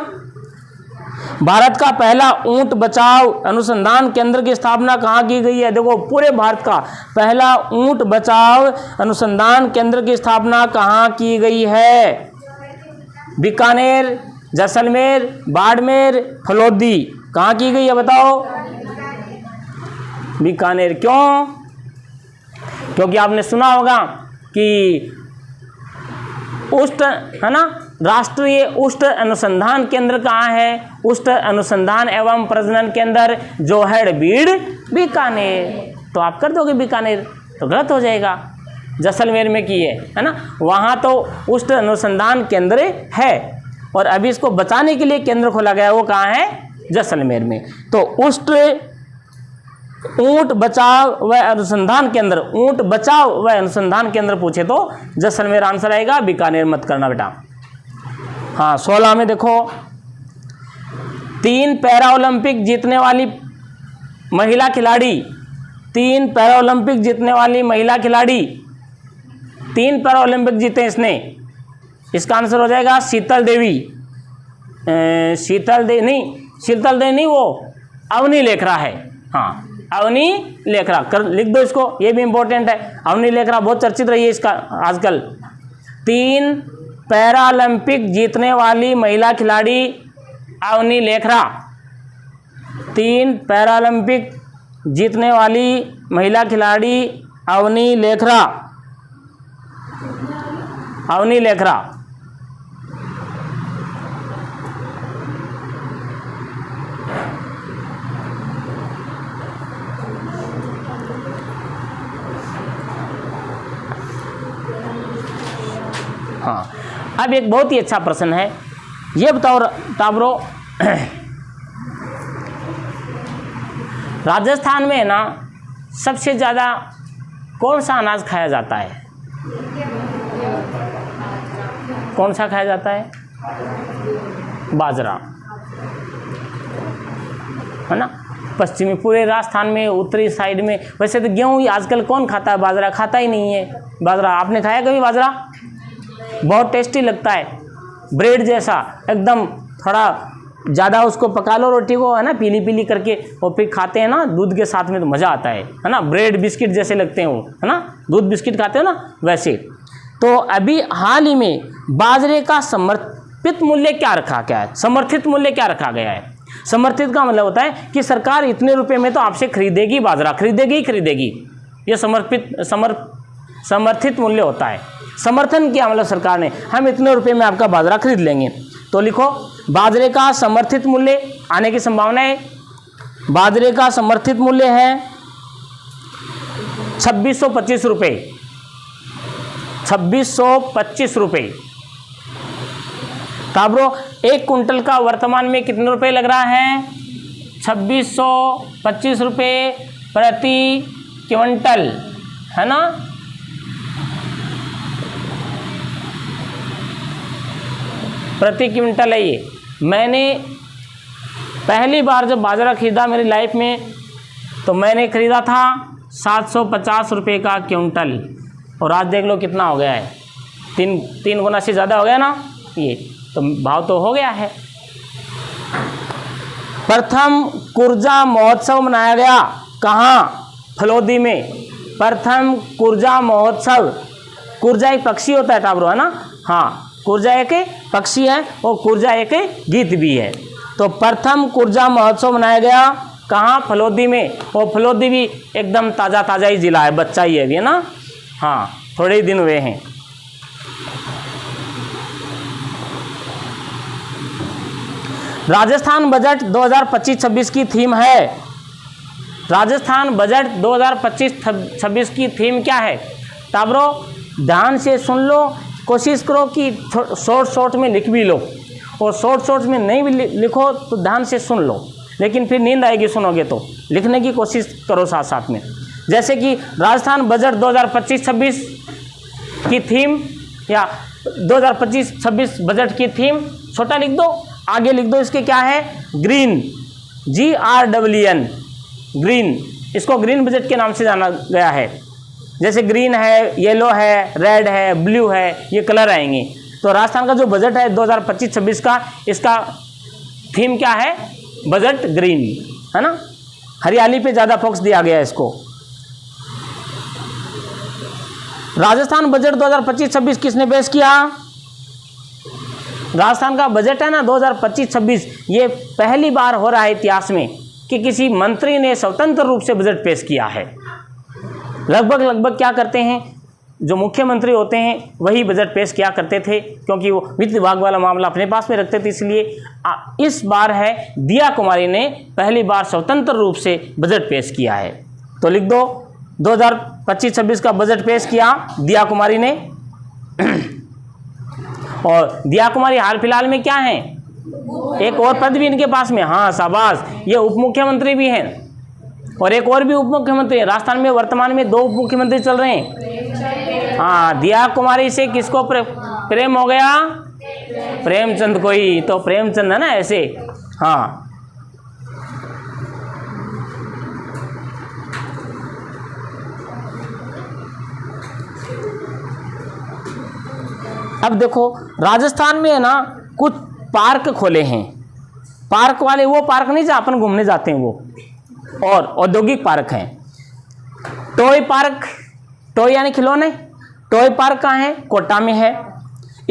S1: भारत का पहला ऊंट बचाव अनुसंधान केंद्र की स्थापना कहाँ की गई है? देखो, पूरे भारत का पहला ऊंट बचाव अनुसंधान केंद्र की स्थापना कहाँ की गई है? बीकानेर, जैसलमेर, बाड़मेर, फलोदी। कहाँ की गई है बताओ? बीकानेर। क्यों? क्योंकि आपने सुना होगा कि उष्ट, है ना, राष्ट्रीय उष्ट अनुसंधान केंद्र कहाँ है? उष्ट अनुसंधान एवं प्रजनन केंद्र जोहड़बीड़, बीकानेर। तो आप कर दोगे बीकानेर, तो गलत हो जाएगा। जैसलमेर में की है ना। वहाँ तो उष्ट अनुसंधान केंद्र है, और अभी इसको बचाने के लिए केंद्र खोला गया, वो कहाँ है? जैसलमेर में। तो उष्ट ऊंट बचाव व अनुसंधान केंद्र, ऊंट बचाव व अनुसंधान केंद्र पूछे तो जैसलमेर आंसर आएगा, बीकानेर मत करना बेटा। हाँ, 16 में देखो, 3 पैरा ओलंपिक जीतने वाली महिला खिलाड़ी, 3 पैरा ओलंपिक जीतने वाली महिला खिलाड़ी, 3 पैरा ओलंपिक जीते इसने। इसका आंसर हो जाएगा शीतल देवी। शीतल देवी नहीं, वो अवनी लेखरा है। हाँ, अवनी लेखरा, कर लिख दो इसको, ये भी इंपॉर्टेंट है। अवनी लेखरा बहुत चर्चित रही है इसका आजकल। 3 पैरा ओलंपिक जीतने वाली महिला खिलाड़ी अवनी लेखरा। 3 पैरा ओलंपिक जीतने वाली महिला खिलाड़ी अवनी लेखरा। अवनी लेखरा। हाँ, अब एक बहुत ही अच्छा प्रश्न है, ये बताओ टाबरो, राजस्थान में है ना सबसे ज़्यादा कौन सा अनाज खाया जाता है? कौन सा खाया जाता है? बाजरा, है ना। पश्चिमी पूरे राजस्थान में, उत्तरी साइड में वैसे तो गेहूँ ही आजकल कौन खाता है, बाजरा खाता ही नहीं है। बाजरा आपने खाया कभी? बाजरा बहुत टेस्टी लगता है, ब्रेड जैसा एकदम, थोड़ा ज़्यादा उसको पका लो रोटी को, है ना, पीली पीली करके, और फिर खाते हैं ना दूध के साथ में तो मज़ा आता है ना। ब्रेड बिस्किट जैसे लगते हैं वो, है ना, दूध बिस्किट खाते हो ना वैसे। तो अभी हाल ही में बाजरे का समर्पित मूल्य क्या रखा गया है? समर्थित मूल्य क्या रखा गया है? समर्थित का मतलब होता है कि सरकार इतने रुपए में तो आपसे खरीदेगी, बाजरा खरीदेगी ही खरीदेगी। ये समर्थित मूल्य होता है। समर्थन किया मतलब सरकार ने, हम इतने रुपए में आपका बाजरा खरीद लेंगे। तो लिखो बाजरे का समर्थित मूल्य आने की संभावना है। बाजरे का समर्थित मूल्य है 2625 रुपये। 2625 रुपये। काबरो 1 कुंटल का वर्तमान में कितने रुपए लग रहा है? 2625 रुपये प्रति क्विंटल, है ना। प्रति क्विंटल है ये। मैंने पहली बार जब बाजरा खरीदा मेरी लाइफ में तो मैंने खरीदा था 750 रुपये का क्विंटल, और आज देख लो कितना हो गया है, तीन गुना से ज़्यादा हो गया ना ये, तो भाव तो हो गया है। प्रथम कुर्जा महोत्सव मनाया गया कहाँ? फलोदी में। प्रथम कुर्जा महोत्सव। कुर्जा एक पक्षी होता है टाबरो, है ना। हाँ, कुर्जा एक पक्षी है और कुर्जा एक गीत भी है। तो प्रथम कुर्जा महोत्सव मनाया गया कहाँ? फलोदी में। और फलोदी भी एकदम ताज़ा ताज़ा ही जिला है, बच्चा ही है अभी, है ना। हाँ, थोड़े ही दिन हुए हैं। राजस्थान बजट 2025-26 की थीम है। राजस्थान बजट 2025-26 की थीम क्या है? टाबरो ध्यान से सुन लो, कोशिश करो कि शॉर्ट में लिख भी लो, और शॉर्ट में नहीं भी लिखो तो ध्यान से सुन लो, लेकिन फिर नींद आएगी सुनोगे तो। लिखने की कोशिश करो साथ साथ में। जैसे कि राजस्थान बजट 2025-26 की थीम, या 2025-26 बजट की थीम छोटा लिख दो, आगे लिख दो इसके क्या है? Green, GRWN, green. इसको ग्रीन बजट के नाम से जाना गया है। जैसे ग्रीन है, येलो है, रेड है, ब्लू है, ये कलर आएंगे। तो राजस्थान का जो बजट है 2025-26 का, इसका थीम क्या है? बजट ग्रीन, है ना। हरियाली पे ज़्यादा फोकस दिया गया है इसको। राजस्थान बजट 2025-26 किसने पेश किया? राजस्थान का बजट है ना 2025-26, ये पहली बार हो रहा है इतिहास में कि किसी मंत्री ने स्वतंत्र रूप से बजट पेश किया है। लगभग क्या करते हैं, जो मुख्यमंत्री होते हैं वही बजट पेश किया करते थे, क्योंकि वो वित्त विभाग वाला मामला अपने पास में रखते थे। इसलिए इस बार है दिया कुमारी ने पहली बार स्वतंत्र रूप से बजट पेश किया है। तो लिख दो 2025-26 का बजट पेश किया दिया कुमारी ने। और दिया कुमारी हाल फिलहाल में क्या है? एक और पद भी इनके पास में, हाँ शाबाश, ये उप मुख्यमंत्री भी हैं, और एक और भी उप मुख्यमंत्री है। राजस्थान में वर्तमान में 2 उप मुख्यमंत्री चल रहे हैं। हाँ, दिया कुमारी से किसको प्रेम हो गया? प्रेमचंद को ही। तो प्रेमचंद है ना ऐसे। हाँ, अब देखो राजस्थान में है ना कुछ पार्क खोले हैं। पार्क वाले वो पार्क नहीं जहाँ अपन घूमने जाते हैं वो, और औद्योगिक पार्क हैं। टॉय पार्क, टॉय यानी खिलौने, टॉय पार्क कहाँ है? कोटा में है।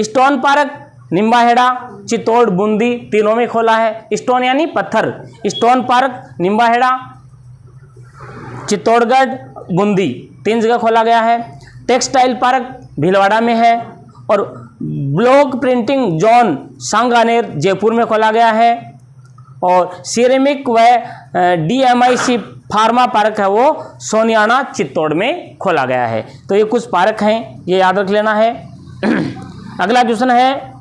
S1: स्टोन पार्क निम्बाहेड़ा, चित्तौड़, बूंदी तीनों में खोला है। स्टोन यानी पत्थर। स्टोन पार्क निम्बाहेड़ा, चित्तौड़गढ़, बूंदी 3 जगह खोला गया है। टेक्सटाइल पार्क भीलवाड़ा में है, और block printing zone Sanganer Jaipur में खोला गया है। और सिरेमिक व DMIC फार्मा पार्क है वो सोनियाना चित्तौड़ में खोला गया है। तो ये कुछ पार्क हैं, ये याद रख लेना है। अगला क्वेश्चन है,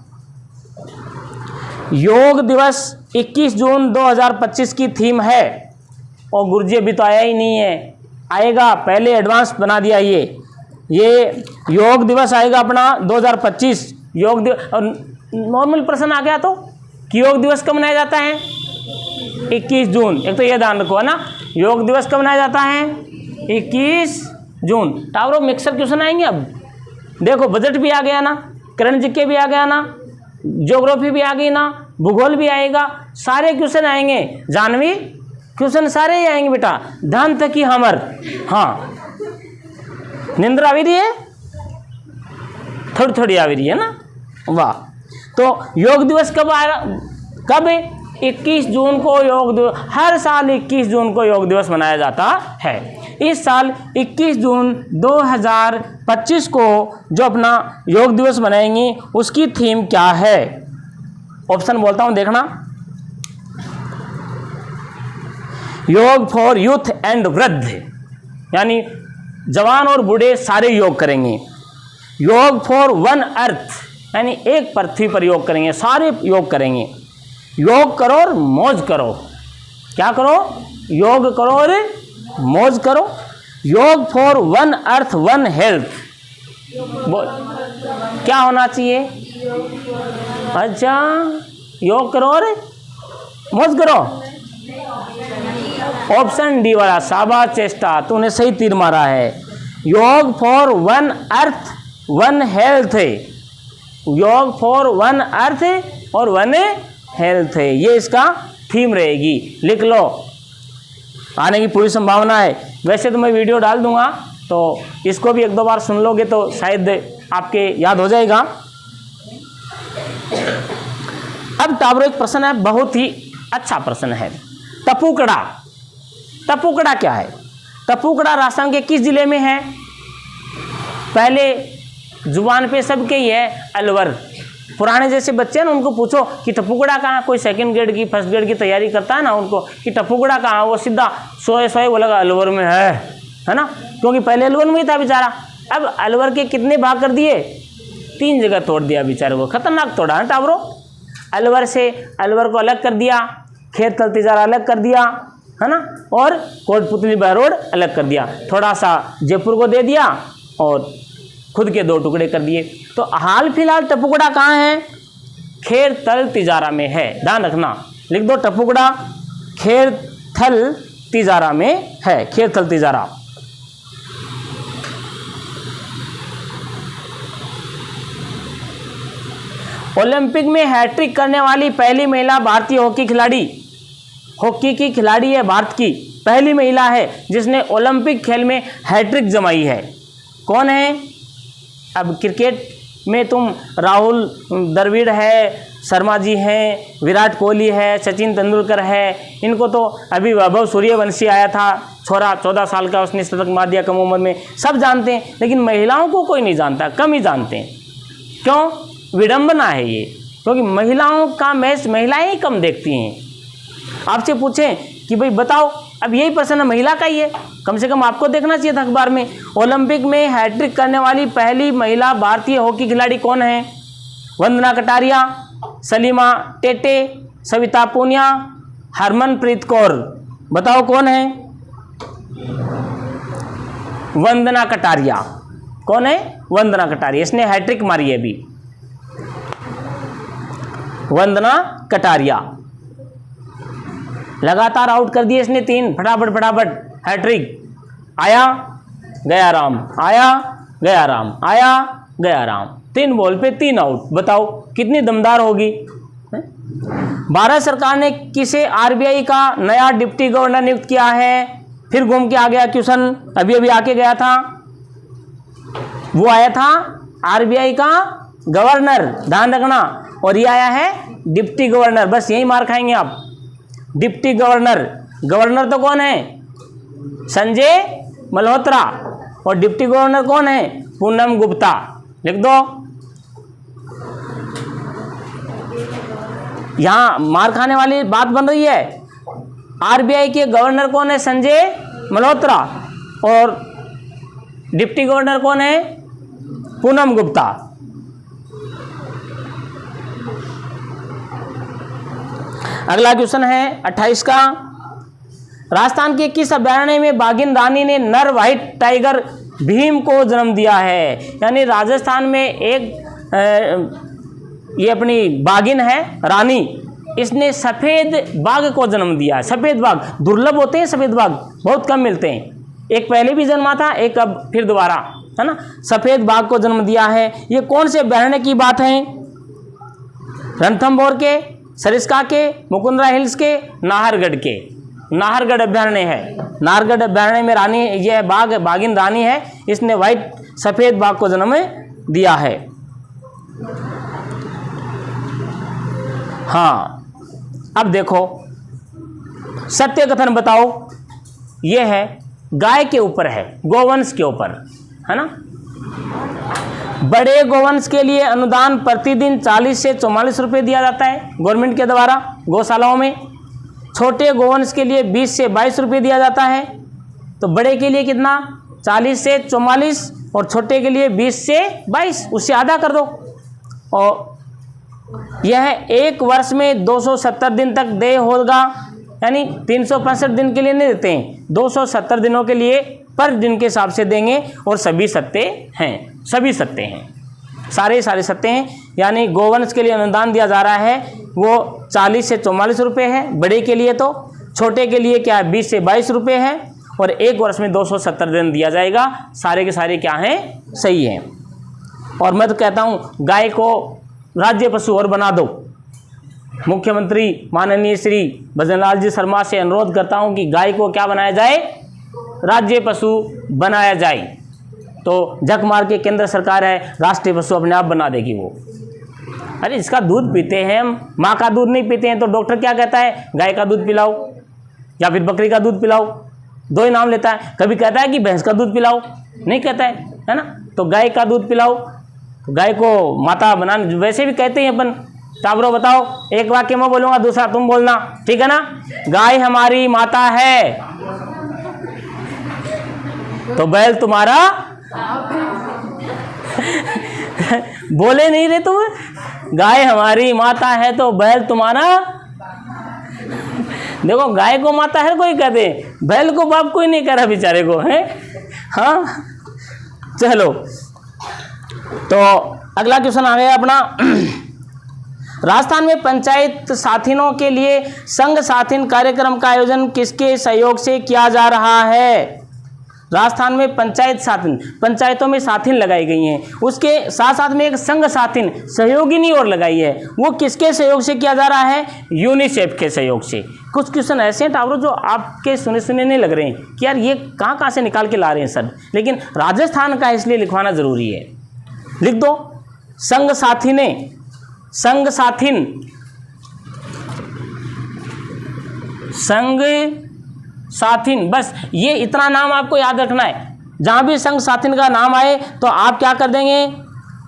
S1: योग दिवस 21 जून 2025 की थीम है। और गुरुजी अभी तो आया ही नहीं है, आएगा, पहले एडवांस बना दिया ये योग दिवस आएगा अपना 2025 योग दिवस। और नॉर्मल प्रश्न आ गया तो कि योग दिवस कब मनाया जाता है? 21 जून। एक तो ये ध्यान रखो है ना, योग दिवस कब मनाया जाता है? 21 जून। टावरों मिक्सर क्वेश्चन आएंगे अब। देखो बजट भी आ गया ना, करंट जीके भी आ गया ना, ज्योग्राफी भी आ गई ना, भूगोल भी आएगा, सारे क्वेश्चन आएंगे, जानवी क्वेश्चन सारे ही आएंगे बेटा। ध्यान तक की हमर। हाँ, निंद्र आ रही है, थोड़ी थोड़ी आ रही है ना, वाह। तो योग दिवस कब आएगा? कब? 21 जून को योग दिवस। हर साल 21 जून को योग दिवस मनाया जाता है। इस साल 21 जून 2025 को जो अपना योग दिवस मनाएंगे उसकी थीम क्या है? ऑप्शन बोलता हूं, देखना। योग फॉर यूथ एंड वृद्ध, यानी जवान और बूढ़े सारे योग करेंगे। योग फॉर वन अर्थ, यानी एक पृथ्वी पर योग करेंगे, सारे योग करेंगे। योग करो और मौज करो। क्या करो? योग करो और मौज करो। योग for one earth one health, क्या होना चाहिए? अच्छा, योग करो और मौज करो। ऑप्शन डी वाला, शाबाश चेष्टा, तूने सही तीर मारा है। योग for one earth one health है। योग फॉर वन अर्थ और वन हेल्थ है, ये इसका थीम रहेगी। लिख लो, आने की पूरी संभावना है। वैसे तो मैं वीडियो डाल दूंगा, तो इसको भी एक दो बार सुन लोगे तो शायद आपके याद हो जाएगा। अब टावरों एक प्रश्न है, बहुत ही अच्छा प्रश्न है। टपुकड़ा, टपुकड़ा क्या है? टपुकड़ा राजस्थान के किस जिले में है? पहले जुबान पे सबके ही है, अलवर। पुराने जैसे बच्चे हैं ना, उनको पूछो कि टपुकड़ा कहाँ, कोई सेकंड ग्रेड की फर्स्ट ग्रेड की तैयारी करता है ना, उनको कि टपुकड़ा कहाँ, वो सीधा सोए बोलेगा अलवर में है ना, क्योंकि पहले अलवर में ही था बेचारा। अब अलवर के कितने भाग कर दिए? 3 जगह तोड़ दिया बेचारे को, खतरनाक तोड़ा है टावरों। अलवर से अलवर को अलग कर दिया, खेत तल तिजारा अलग कर दिया है ना, और कोटपुतली बहरोड अलग कर दिया, थोड़ा सा जयपुर को दे दिया और खुद के 2 टुकड़े कर दिए। तो हाल फिलहाल टपुकड़ा कहाँ है? खेर तल तिजारा में है, ध्यान रखना, लिख दो टपुकड़ा खेर थल तिजारा में है, खेर थल तिजारा। ओलंपिक में हैट्रिक करने वाली पहली महिला भारतीय हॉकी खिलाड़ी, हॉकी की खिलाड़ी है, भारत की पहली महिला है जिसने ओलंपिक खेल में हैट्रिक जमाई है। कौन है? अब क्रिकेट में तुम राहुल द्रविड़ है, शर्मा जी हैं, विराट कोहली है, सचिन तेंदुलकर है, इनको तो अभी वैभव सूर्यवंशी आया था, छोरा 14 साल का, उसने शतक मार दिया कम उम्र में, सब जानते हैं। लेकिन महिलाओं को कोई नहीं जानता, कम ही जानते हैं। क्यों? विडंबना है ये, क्योंकि महिलाओं का मैच महिलाएं ही कम देखती हैं। आपसे पूछें कि भाई बताओ, अब यही प्रश्न महिला का ही है, कम से कम आपको देखना चाहिए था अखबार में। ओलंपिक में हैट्रिक करने वाली पहली महिला भारतीय हॉकी खिलाड़ी कौन है? वंदना कटारिया, सलीमा टेटे, सविता पूनिया, हरमनप्रीत कौर। बताओ कौन है? वंदना कटारिया। कौन है? वंदना कटारिया, इसने हैट्रिक मारी है अभी, वंदना कटारिया। लगातार आउट कर दिए इसने 3, फटाफट फटाफट हैट्रिक। आया गया राम, आया गया राम, आया गया राम, 3 बॉल पे 3 आउट। बताओ कितनी दमदार होगी। भारत सरकार ने किसे आरबीआई का नया डिप्टी गवर्नर नियुक्त किया है? फिर घूम के आ गया क्वेश्चन, अभी अभी आके गया था, वो आया था आरबीआई का गवर्नर, ध्यान रखना, और ये आया है डिप्टी गवर्नर। बस यही मार खाएंगे आप, डिप्टी गवर्नर। गवर्नर तो कौन है? संजय मल्होत्रा, और डिप्टी गवर्नर कौन है? पूनम गुप्ता। लिख दो, यहां मार खाने वाली बात बन रही है। आरबीआई के गवर्नर कौन है? संजय मल्होत्रा, और डिप्टी गवर्नर कौन है? पूनम गुप्ता। अगला क्वेश्चन है 28 का, राजस्थान के किस अभयारण्य में बाघिन रानी ने नर व्हाइट टाइगर भीम को जन्म दिया है? यानी राजस्थान में एक ये अपनी बाघिन है रानी, इसने सफ़ेद बाघ को जन्म दिया है। सफ़ेद बाघ दुर्लभ होते हैं, सफ़ेद बाघ बहुत कम मिलते हैं। एक पहले भी जन्मा था, एक अब फिर दोबारा, है ना। सफ़ेद बाघ को जन्म दिया है। ये कौन से अभयारण्य की बात है? रणथंभौर के, सरिस्का के, मुकुंदरा हिल्स के, नाहरगढ़ के। नाहरगढ़ अभयारण्य है। नाहरगढ़ अभयारण्य में रानी यह बाघिन रानी है, इसने व्हाइट सफ़ेद बाघ को जन्म दिया है। हाँ, अब देखो सत्य कथन बताओ। यह है गाय के ऊपर है, गोवंश के ऊपर, है ना। बड़े गोवंश के लिए अनुदान प्रतिदिन 40 से 44 रुपये दिया जाता है गवर्नमेंट के द्वारा गौशालाओं में। छोटे गोवंश के लिए 20 से 22 रुपये दिया जाता है। तो बड़े के लिए कितना? 40 से 44 और छोटे के लिए 20 से 22, उससे आधा कर दो। और यह एक वर्ष में 270 दिन तक देय होगा, यानी 365 दिन के लिए नहीं देते हैं, 270 दिनों के लिए पर दिन के हिसाब से देंगे। और सभी सत्य हैं, सभी सत्य हैं, सारे सत्य हैं। यानी गोवंश के लिए अनुदान दिया जा रहा है वो 40 से 44 रुपये है बड़े के लिए, तो छोटे के लिए क्या है 20 से 22 रुपये है। और एक वर्ष में 270 दिन दिया जाएगा। सारे के सारे क्या हैं? सही हैं। और मैं तो कहता हूँ गाय को राज्य पशु और बना दो। मुख्यमंत्री माननीय श्री भजनलाल जी शर्मा से अनुरोध करता हूं कि गाय को क्या बनाया जाए? राज्य पशु बनाया जाए। तो झक मार के केंद्र सरकार है, राष्ट्रीय पशु अपने आप बना देगी वो। अरे इसका दूध पीते हैं हम, माँ का दूध नहीं पीते हैं, तो डॉक्टर क्या कहता है? गाय का दूध पिलाओ या फिर बकरी का दूध पिलाओ, दो ही नाम लेता है। कभी कहता है कि भैंस का दूध पिलाओ, नहीं कहता है ना। तो गाय का दूध पिलाओ, गाय को माता बनाने वैसे भी कहते हैं अपन। टाबरो बताओ, एक वाक्य मैं बोलूंगा, दूसरा तुम बोलना, ठीक है ना। गाय हमारी माता है, तो बैल तुम्हारा बोले नहीं रे तुम। गाय हमारी माता है तो बैल तुम्हारा। देखो गाय को माता है कोई कहते, बैल को बाप कोई नहीं कह रहा बेचारे को, है। हाँ चलो, तो अगला क्वेश्चन आ गया अपना। राजस्थान में पंचायत साथिनों के लिए संघ साथिन कार्यक्रम का आयोजन किसके सहयोग से किया जा रहा है? राजस्थान में पंचायत साथिन, पंचायतों में साथिन लगाई गई हैं, उसके साथ साथ में एक संघ साथिन सहयोगिनी और लगाई है। वो किसके सहयोग से किया जा रहा है? यूनिसेफ के सहयोग से। कुछ क्वेश्चन ऐसे हैं टावरों जो आपके सुने नहीं लग रहे हैं कि यार ये कहाँ से निकाल के ला रहे हैं सर, लेकिन राजस्थान का इसलिए लिखवाना जरूरी है। लिख दो संघ साथिने, संघ साथिन, संघ साथिन, बस ये इतना नाम आपको याद रखना है। जहां भी संघ साथिन का नाम आए तो आप क्या कर देंगे?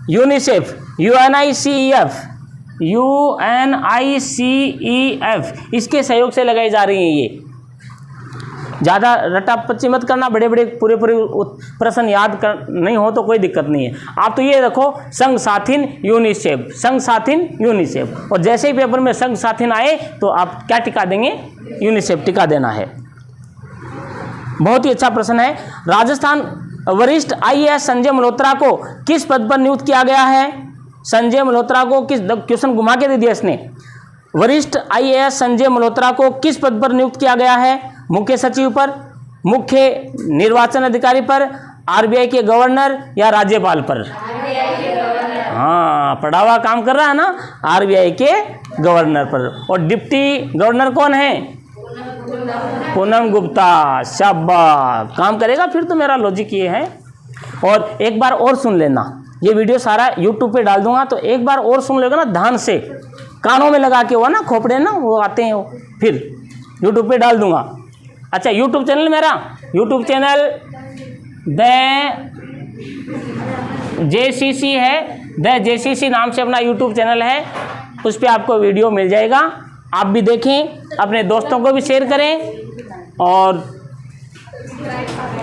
S1: यूनिसेफ, UNICEF, UNICEF, इसके सहयोग से लगाई जा रही हैं ये। ज़्यादा रटा पच्ची मत करना, बड़े बड़े पूरे प्रश्न याद कर नहीं हो तो कोई दिक्कत नहीं है। आप तो ये रखो संघ साथिन यूनिसेफ, संघ साथिन यूनिसेफ, और जैसे ही पेपर में संघ साथिन आए तो आप क्या टिका देंगे? यूनिसेफ टिका देना है। बहुत ही अच्छा प्रश्न है। राजस्थान वरिष्ठ IAS संजय मल्होत्रा को किस पद पर नियुक्त किया गया है? संजय मल्होत्रा को किस, क्वेश्चन घुमा के दे दिया इसने। वरिष्ठ IAS संजय मल्होत्रा को किस पद पर नियुक्त किया गया है? मुख्य सचिव पर, मुख्य निर्वाचन अधिकारी पर, RBI के गवर्नर या राज्यपाल पर? हाँ, पढ़ा हुआ काम कर रहा है ना, RBI के गवर्नर पर। और डिप्टी गवर्नर कौन है? पूनम गुप्ता। शाबाश, काम करेगा फिर तो मेरा लॉजिक ये है। और एक बार और सुन लेना, ये वीडियो सारा YouTube पे डाल दूंगा, तो एक बार और सुन लेगा ना ध्यान से, कानों में लगा के, वो ना खोपड़े ना वो आते हैं, वो फिर YouTube पे डाल दूंगा। अच्छा, YouTube चैनल मेरा, YouTube चैनल द JCC है, द JCC नाम से अपना YouTube चैनल है, उस पर आपको वीडियो मिल जाएगा। आप भी देखें, अपने दोस्तों को भी शेयर करें और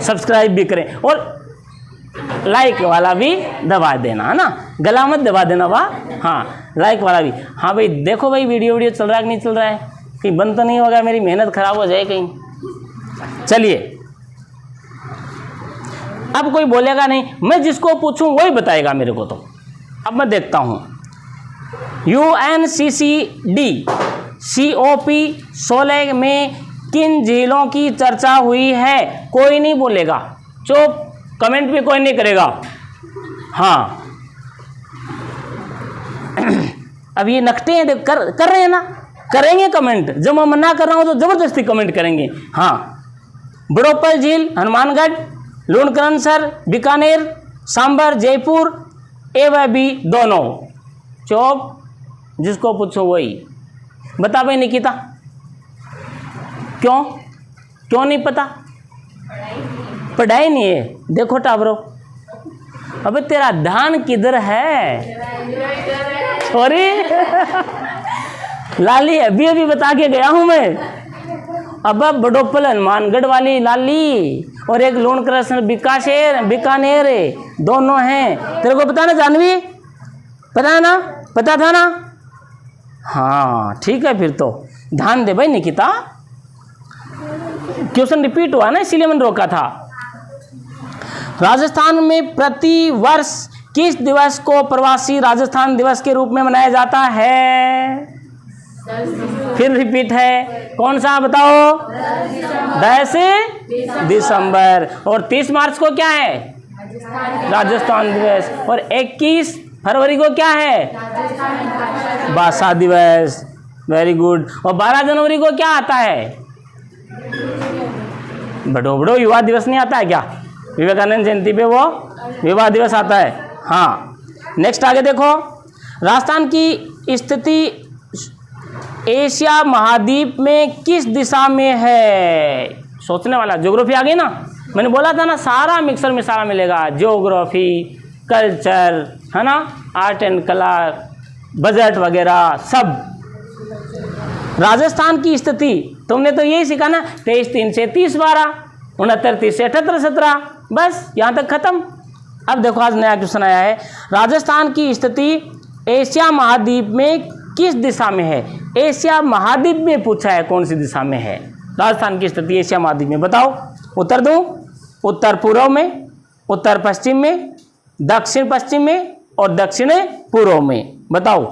S1: सब्सक्राइब भी करें, और लाइक वाला भी दबा देना, है ना, गला मत दबा देना वाह। हाँ, लाइक वाला भी। हाँ भाई देखो भाई वीडियो चल रहा है कि नहीं चल रहा है, कहीं बंद तो नहीं होगा, मेरी मेहनत खराब हो जाए कहीं। चलिए, अब कोई बोलेगा नहीं, मैं जिसको पूछूं वही बताएगा मेरे को। तो अब मैं देखता हूं, UNCCD COP 16 में किन झीलों की चर्चा हुई है? कोई नहीं बोलेगा, चुप, कमेंट भी कोई नहीं करेगा। हाँ अब ये नकटे हैं, कर रहे हैं ना, करेंगे कमेंट। जब मैं मना कर रहा हूं तो जबरदस्ती कमेंट करेंगे। हाँ, बड़ोपल झील हनुमानगढ़, लूणकरणसर बीकानेर, सांबर जयपुर, ए व बी दोनों। चुप, जिसको पूछो वही बता। भाई निकिता, क्यों नहीं पता? पढ़ाई नहीं है। देखो टाबरो, अबे तेरा ध्यान किधर है? सॉरी लाली, अभी बता के गया हूं मैं। अब बड़ोपल हनुमानगढ़ वाली लाली और एक लूणकरणसर बीकानेर दोनों हैं। तेरे को पता ना जानवी? पता है ना? पता था ना? हाँ ठीक है, फिर तो ध्यान दे भाई निकिता। क्वेश्चन रिपीट हुआ ना, इसीलिए मैंने रोका था। राजस्थान में प्रति वर्ष किस दिवस को प्रवासी राजस्थान दिवस के रूप में मनाया जाता है? फिर रिपीट है, कौन सा बताओ? 10 दिसंबर। और 30 मार्च को क्या है? राजस्थान दिवस। और 21 फरवरी को क्या है? भाषा दिवस। Very good. और 12 जनवरी को क्या आता है? बड़ो युवा दिवस नहीं आता है क्या? विवेकानंद जयंती पे वो युवा दिवस आता है। हाँ, नेक्स्ट आगे देखो, राजस्थान की स्थिति एशिया महाद्वीप में किस दिशा में है? सोचने वाला। ज्योग्राफी आ गई ना, मैंने बोला था ना, सारा मिक्सर में सारा मिलेगा। ज्योग्राफी, कल्चर, है ना, आर्ट एंड कला, बजट वगैरह सब। राजस्थान की स्थिति तुमने तो यही सीखा ना, 23-3 से 30-12, 69-30 से 78-17, बस यहाँ तक खत्म। अब देखो, आज नया क्वेश्चन आया है, राजस्थान की स्थिति एशिया महाद्वीप में किस दिशा में है? एशिया महाद्वीप में पूछा है, कौन सी दिशा में है राजस्थान की स्थिति एशिया महाद्वीप में? बताओ। उत्तर दूं? उत्तर पूर्व में, उत्तर पश्चिम में, दक्षिण पश्चिम में और दक्षिण पूर्व में। बताओ।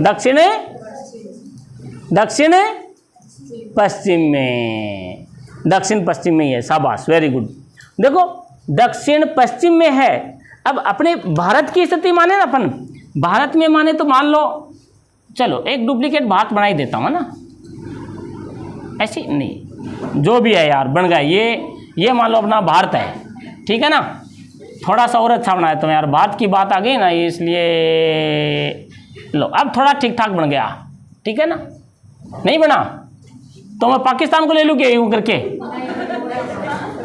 S1: दक्षिण पश्चिम में। दक्षिण पश्चिम में ही है, शाबाश, वेरी गुड। देखो, दक्षिण पश्चिम में है। अब अपने भारत की स्थिति माने ना, अपन भारत में माने तो मान लो, चलो एक डुप्लीकेट भारत बना ही देता हूँ ना, ऐसी नहीं, जो भी है यार बन गया। ये मान लो अपना भारत है, ठीक है ना। थोड़ा सा और अच्छा बनाया तो यार, भारत की बात आ गई ना, इसलिए लो अब थोड़ा ठीक ठाक बन गया, ठीक है ना। नहीं बना तो मैं पाकिस्तान को ले लूँ क्या? यूँ करके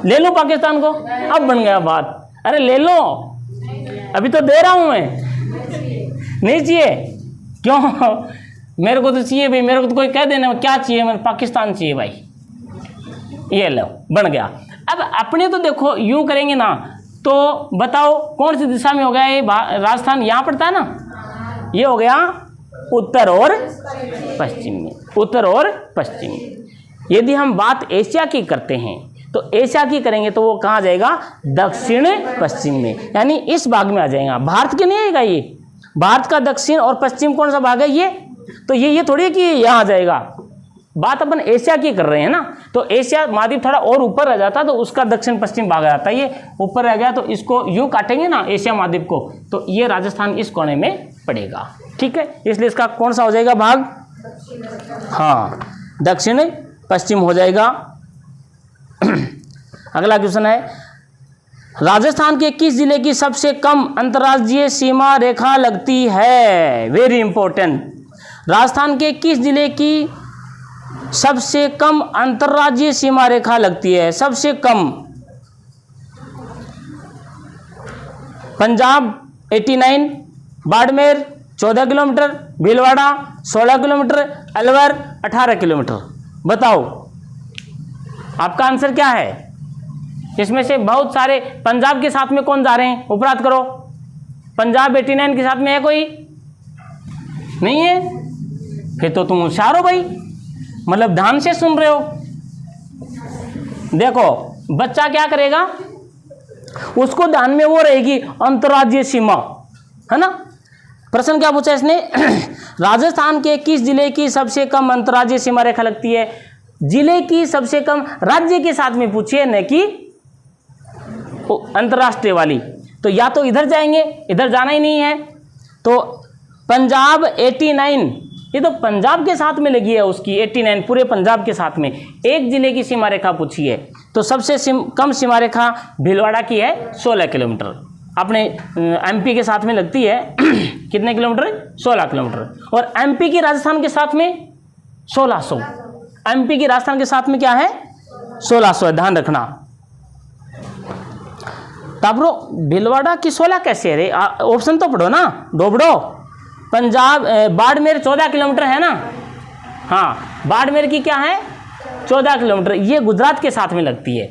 S1: ले लूँ पाकिस्तान को, अब बन गया बात। अरे ले लो, अभी तो दे रहा हूँ मैं। नहीं चाहिए? क्यों? मेरे को तो चाहिए भाई, मेरे को तो कोई कह देना क्या चाहिए, मेरे पाकिस्तान चाहिए भाई। ये लो, बन गया। अब अपने तो देखो यूं करेंगे ना, तो बताओ कौन सी दिशा में हो गया ये राजस्थान? यहाँ पड़ता है ना, ये हो गया उत्तर और पश्चिम में। उत्तर और पश्चिम। यदि हम बात एशिया की करते हैं तो एशिया की करेंगे तो वो कहाँ जाएगा? दक्षिण पश्चिम में, यानी इस भाग में आ जाएगा। भारत के नहीं आएगा ये। भारत का दक्षिण और पश्चिम कौन सा भाग है? ये। तो ये थोड़ी है कि यहाँ आ जाएगा। बात अपन एशिया की कर रहे हैं ना, तो एशिया महाद्वीप थोड़ा और ऊपर रह जाता तो उसका दक्षिण पश्चिम भाग आ जाता। ये ऊपर रह गया तो इसको यूं काटेंगे ना एशिया महाद्वीप को, तो ये राजस्थान इस कोने में पड़ेगा, ठीक है। इसलिए इसका कौन सा हो जाएगा भाग? हाँ, दक्षिण पश्चिम हो जाएगा। अगला क्वेश्चन है, राजस्थान के किस जिले की सबसे कम अंतर्राज्यीय सीमा रेखा लगती है? Very important. राजस्थान के किस जिले की सबसे कम अंतर्राज्यीय सीमा रेखा लगती है? सबसे कम। Punjab 89, Barmer 14 kilometre, Bhilwara 16 kilometre, Alwar 18 kilometre. बताओ आपका आंसर क्या है? इसमें से बहुत सारे पंजाब के साथ में कौन जा रहे हैं? उपरात करो। पंजाब 89 के साथ में है कोई? नहीं है? फिर तो तुम होशियार हो भाई, मतलब ध्यान से सुन रहे हो। देखो बच्चा क्या करेगा, उसको ध्यान में वो रहेगी अंतर्राज्यीय सीमा, है ना। प्रश्न क्या पूछा इसने, राजस्थान के किस जिले की सबसे कम अंतर्राज्यीय सीमा रेखा लगती है। जिले की सबसे कम, राज्य के साथ में पूछिए न कि अंतर्राष्ट्रीय वाली। तो या तो इधर जाएंगे, इधर जाना ही नहीं है, तो पंजाब 89, ये तो पंजाब के साथ में लगी है उसकी 89, पूरे पंजाब के साथ में। एक जिले की सीमा रेखा पूछी है, तो सबसे कम सीमा रेखा भीलवाड़ा की है 16 किलोमीटर। अपने एमपी के साथ में लगती है कितने किलोमीटर, 16 किलोमीटर। और एमपी की राजस्थान के साथ में 1600, एमपी की राजस्थान के साथ में क्या है 1600, ध्यान रखना। ताबरो भीलवाड़ा की 16 कैसे है रे, ऑप्शन तो पढ़ो ना, डोबड़ो। पंजाब बाड़मेर 14 किलोमीटर है ना, हाँ बाड़मेर की क्या है 14 किलोमीटर, ये गुजरात के साथ में लगती है।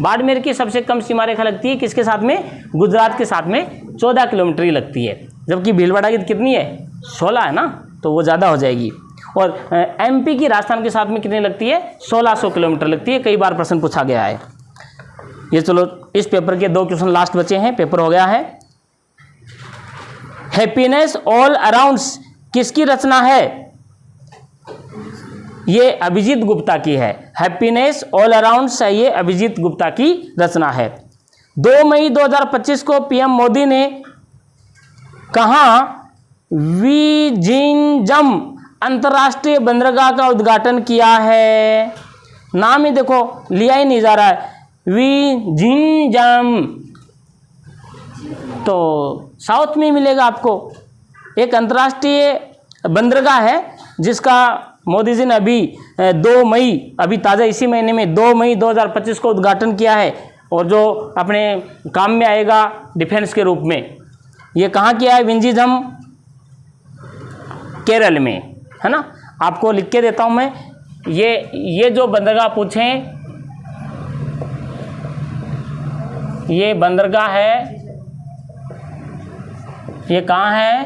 S1: बाड़मेर की सबसे कम सीमा रेखा लगती है किसके साथ में, गुजरात के साथ में 14 किलोमीटर ही लगती है, जबकि भीलवाड़ा की कितनी है 16 है ना, तो वो ज़्यादा हो जाएगी। और एमपी की राजस्थान के साथ में कितनी लगती है 1600 किलोमीटर लगती है, कई बार प्रश्न पूछा गया है ये। चलो इस पेपर के 2 क्वेश्चन लास्ट बचे हैं, पेपर हो गया है। हैप्पीनेस ऑल अराउंड किसकी रचना है, ये अभिजीत गुप्ता की है। हैप्पीनेस ऑल अराउंड ये अभिजीत गुप्ता की रचना है। 2 मई 2025 को पीएम मोदी ने कहाँ विजिंजम अंतर्राष्ट्रीय बंदरगाह का उद्घाटन किया है। नाम ही देखो लिया ही नहीं जा रहा है, विजिंजम, तो साउथ में मिलेगा आपको। एक अंतर्राष्ट्रीय बंदरगाह है जिसका मोदी जी ने अभी 2 मई, अभी ताज़ा इसी महीने में 2 मई 2025 को उद्घाटन किया है, और जो अपने काम में आएगा डिफेंस के रूप में। ये कहाँ किया है, विंजीजम केरल में, है ना। आपको लिख के देता हूँ मैं, ये जो बंदरगाह पूछें, ये बंदरगाह है, ये कहाँ है,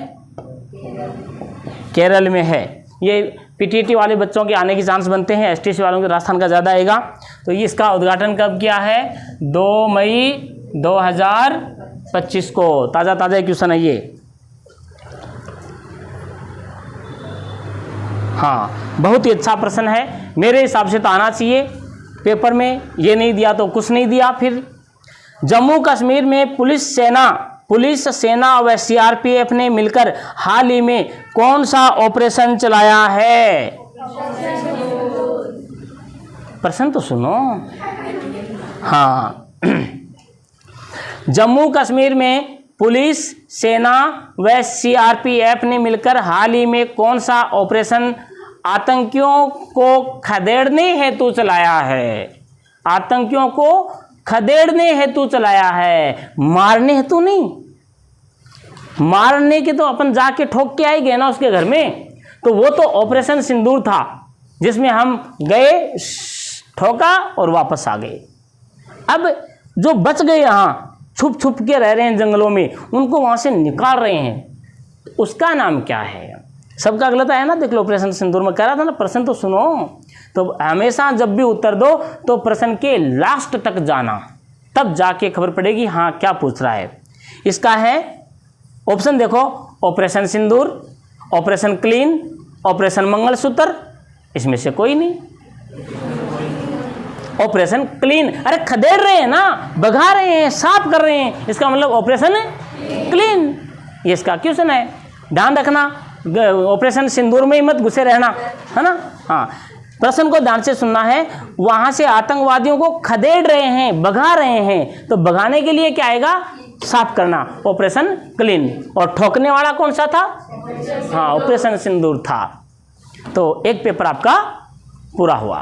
S1: केरल में है। ये पीटीटी वाले बच्चों के आने की चांस बनते हैं, एसटीसी वालों के राजस्थान का ज़्यादा आएगा। तो इसका उद्घाटन कब किया है, 2 मई 2025 को। ताज़ा क्वेश्चन है ये। हाँ बहुत ही अच्छा प्रश्न है, मेरे हिसाब से तो आना चाहिए पेपर में, ये नहीं दिया तो कुछ नहीं दिया। फिर जम्मू कश्मीर में पुलिस सेना व सीआरपीएफ ने मिलकर हाल ही में कौन सा ऑपरेशन चलाया है। प्रश्न तो सुनो, हाँ जम्मू कश्मीर में पुलिस सेना व सीआरपीएफ ने मिलकर हाल ही में कौन सा ऑपरेशन आतंकियों को खदेड़ने हेतु चलाया है। आतंकियों को खदेड़ने हेतु चलाया है, मारने हेतु नहीं। मारने के तो अपन जाके ठोक के आए गए ना उसके घर में, तो वो तो ऑपरेशन सिंदूर था जिसमें हम गए, ठोका और वापस आ गए। अब जो बच गए यहाँ छुप छुप के रह रहे हैं जंगलों में, उनको वहाँ से निकाल रहे हैं, उसका नाम क्या है। सबका गलत आया ना, देख लो ऑपरेशन सिंदूर में कह रहा था ना। प्रश्न तो सुनो, तो हमेशा जब भी उत्तर दो तो प्रश्न के लास्ट तक जाना, तब जाके खबर पड़ेगी हाँ क्या पूछ रहा है। इसका है ऑप्शन देखो, ऑपरेशन सिंदूर, ऑपरेशन क्लीन, ऑपरेशन मंगलसूत्र, इसमें से कोई नहीं। ऑपरेशन क्लीन, अरे खदेड़ रहे हैं ना, भगा रहे हैं, साफ कर रहे हैं, इसका मतलब ऑपरेशन क्लीन, ये इसका क्वेश्चन है। ध्यान रखना, ऑपरेशन सिंदूर में ही मत घुसे रहना, है ना। हाँ प्रश्न को ध्यान से सुनना है। वहां से आतंकवादियों को खदेड़ रहे हैं, भगा रहे हैं, तो भगाने के लिए क्या आएगा, साफ करना, ऑपरेशन क्लीन। और ठोकने वाला कौन सा था, हाँ ऑपरेशन सिंदूर था। तो एक पेपर आपका पूरा हुआ।